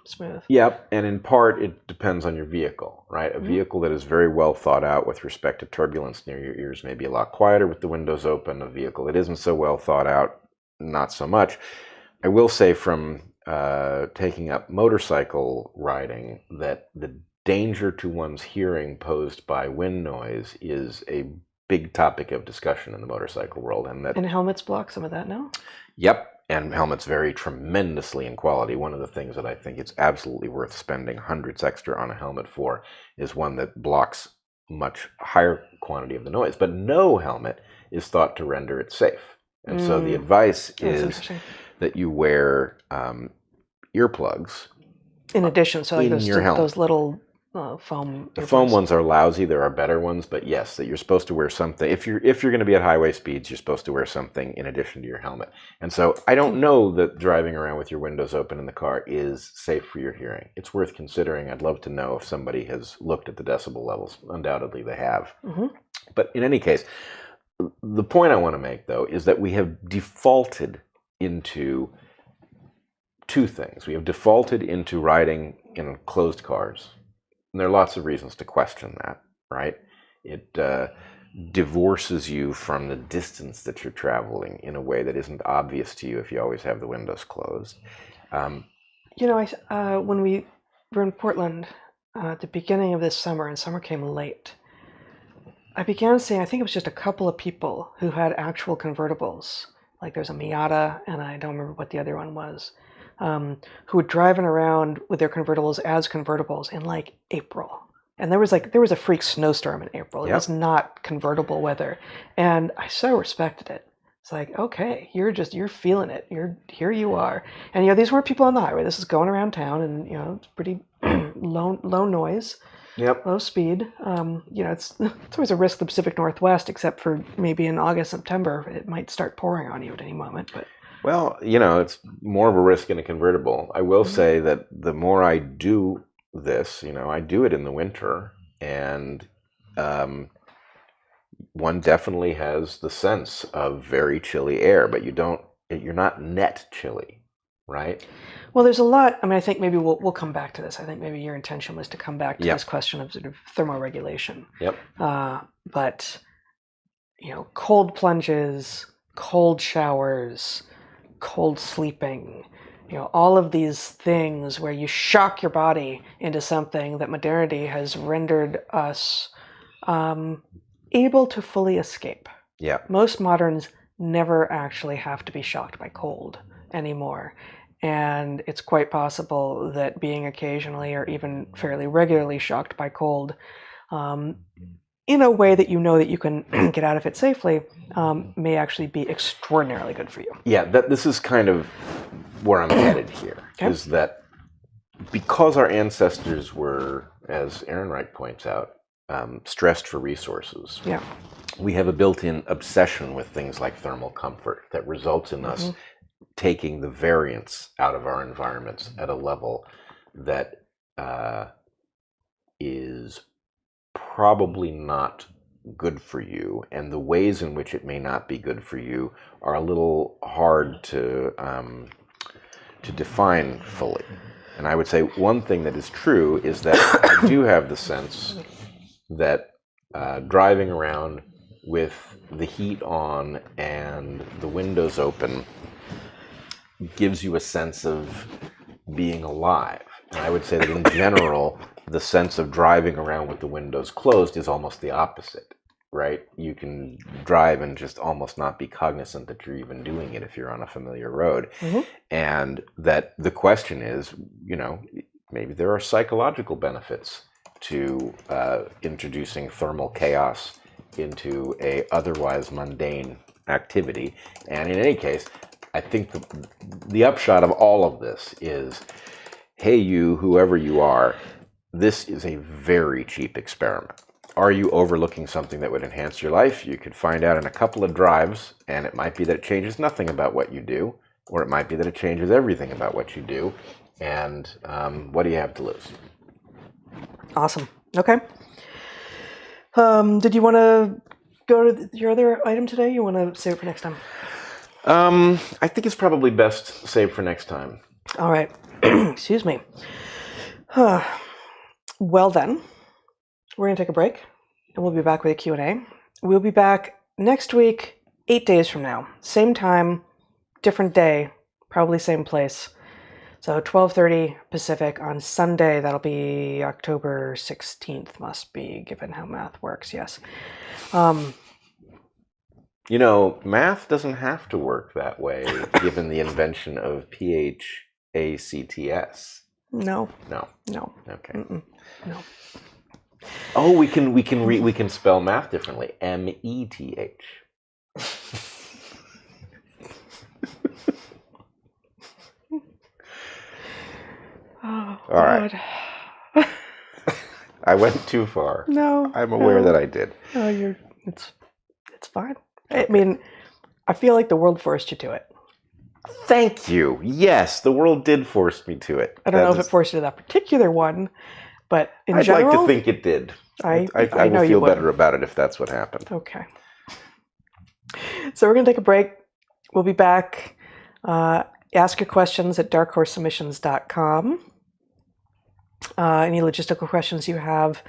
smooth. Yep, and in part, it depends on your vehicle, right? A vehicle that is very well thought out with respect to turbulence near your ears may be a lot quieter with the windows open. A vehicle that isn't so well thought out, not so much. I will say from taking up motorcycle riding that the danger to one's hearing posed by wind noise is a big topic of discussion in the motorcycle world. And helmets block some of that, no? Yep, and helmets vary tremendously in quality. One of the things that I think it's absolutely worth spending hundreds extra on a helmet for is one that blocks much higher quantity of the noise. But no helmet is thought to render it safe. And so the advice is that you wear earplugs. In addition, so like those little foam. The foam ones are lousy. There are better ones, but yes, that you're supposed to wear something. If you're going to be at highway speeds, you're supposed to wear something in addition to your helmet. And so I don't know that driving around with your windows open in the car is safe for your hearing. It's worth considering. I'd love to know if somebody has looked at the decibel levels. Undoubtedly, they have. But in any case, the point I want to make, though, is that we have defaulted into two things. We have defaulted into riding in closed cars. And there are lots of reasons to question that, right? It divorces you from the distance that you're traveling in a way that isn't obvious to you if you always have the windows closed. When we were in Portland at the beginning of this summer, and summer came late, I began seeing, I think it was just a couple of people who had actual convertibles. Like there's a Miata, and I don't remember what the other one was. Who were driving around with their convertibles as convertibles in like April. And there was a freak snowstorm in April. It was not convertible weather. And I so respected it. It's like, okay, you're feeling it. Here you are. And these weren't people on the highway. This is going around town, and it's pretty low noise. Low speed. It's always a risk the Pacific Northwest, except for maybe in August, September, it might start pouring on you at any moment, but well, it's more of a risk in a convertible. I will say that the more I do this, I do it in the winter, and one definitely has the sense of very chilly air, but you're not net chilly, right? Well, there's a lot. I mean, I think maybe we'll come back to this. I think maybe your intention was to come back to this question of sort of thermoregulation. But cold plunges, cold showers, cold sleeping, all of these things where you shock your body into something that modernity has rendered us able to fully escape. Most moderns never actually have to be shocked by cold anymore. And it's quite possible that being occasionally or even fairly regularly shocked by cold in a way that that you can get out of it safely may actually be extraordinarily good for you. This is kind of where I'm headed here, is that because our ancestors were, as Ehrenreich points out, stressed for resources, Yeah. we have a built-in obsession with things like thermal comfort that results in us taking the variance out of our environments at a level that is probably not good for you, and the ways in which it may not be good for you are a little hard to define fully. And I would say one thing that is true is that I do have the sense that driving around with the heat on and the windows open gives you a sense of being alive. And I would say that in general, the sense of driving around with the windows closed is almost the opposite, right? You can drive and just almost not be cognizant that you're even doing it if you're on a familiar road. And that the question is, maybe there are psychological benefits to introducing thermal chaos into a otherwise mundane activity. And in any case, I think the upshot of all of this is, hey, you, whoever you are, this is a very cheap experiment. Are you overlooking something that would enhance your life? You could find out in a couple of drives, and it might be that it changes nothing about what you do, or it might be that it changes everything about what you do. And what do you have to lose? Awesome. Okay. Did you want to go to your other item today? You want to save it for next time? I think it's probably best saved for next time. All right. Excuse me. Well then, we're going to take a break, and we'll be back with a Q&A. We'll be back next week, 8 days from now. Same time, different day, probably same place. So 12:30 Pacific on Sunday. That'll be October 16th, must be, given how math works, yes. Math doesn't have to work that way, given the invention of PHACTS. No. No. Okay. No. Oh, we can spell math differently. METH. Oh, all right. I went too far. No. I'm aware that I did. No, it's fine. Okay. I mean, I feel like the world forced you to it. Thank you. Yes, the world did force me to it. I don't know if it forced you to that particular one, but in general, I'd like to think it did. I will feel better about it if that's what happened. Okay. So we're going to take a break. We'll be back. Ask your questions at darkhorsesubmissions.com. Any logistical questions you have,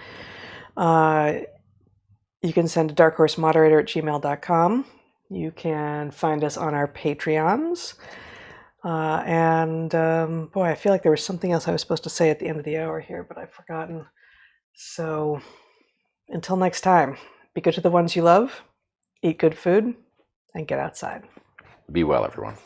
you can send to darkHorseModerator@gmail.com. You can find us on our Patreons. Boy, I feel like there was something else I was supposed to say at the end of the hour here, but I've forgotten. So until next time, be good to the ones you love, eat good food, and get outside. Be well, everyone.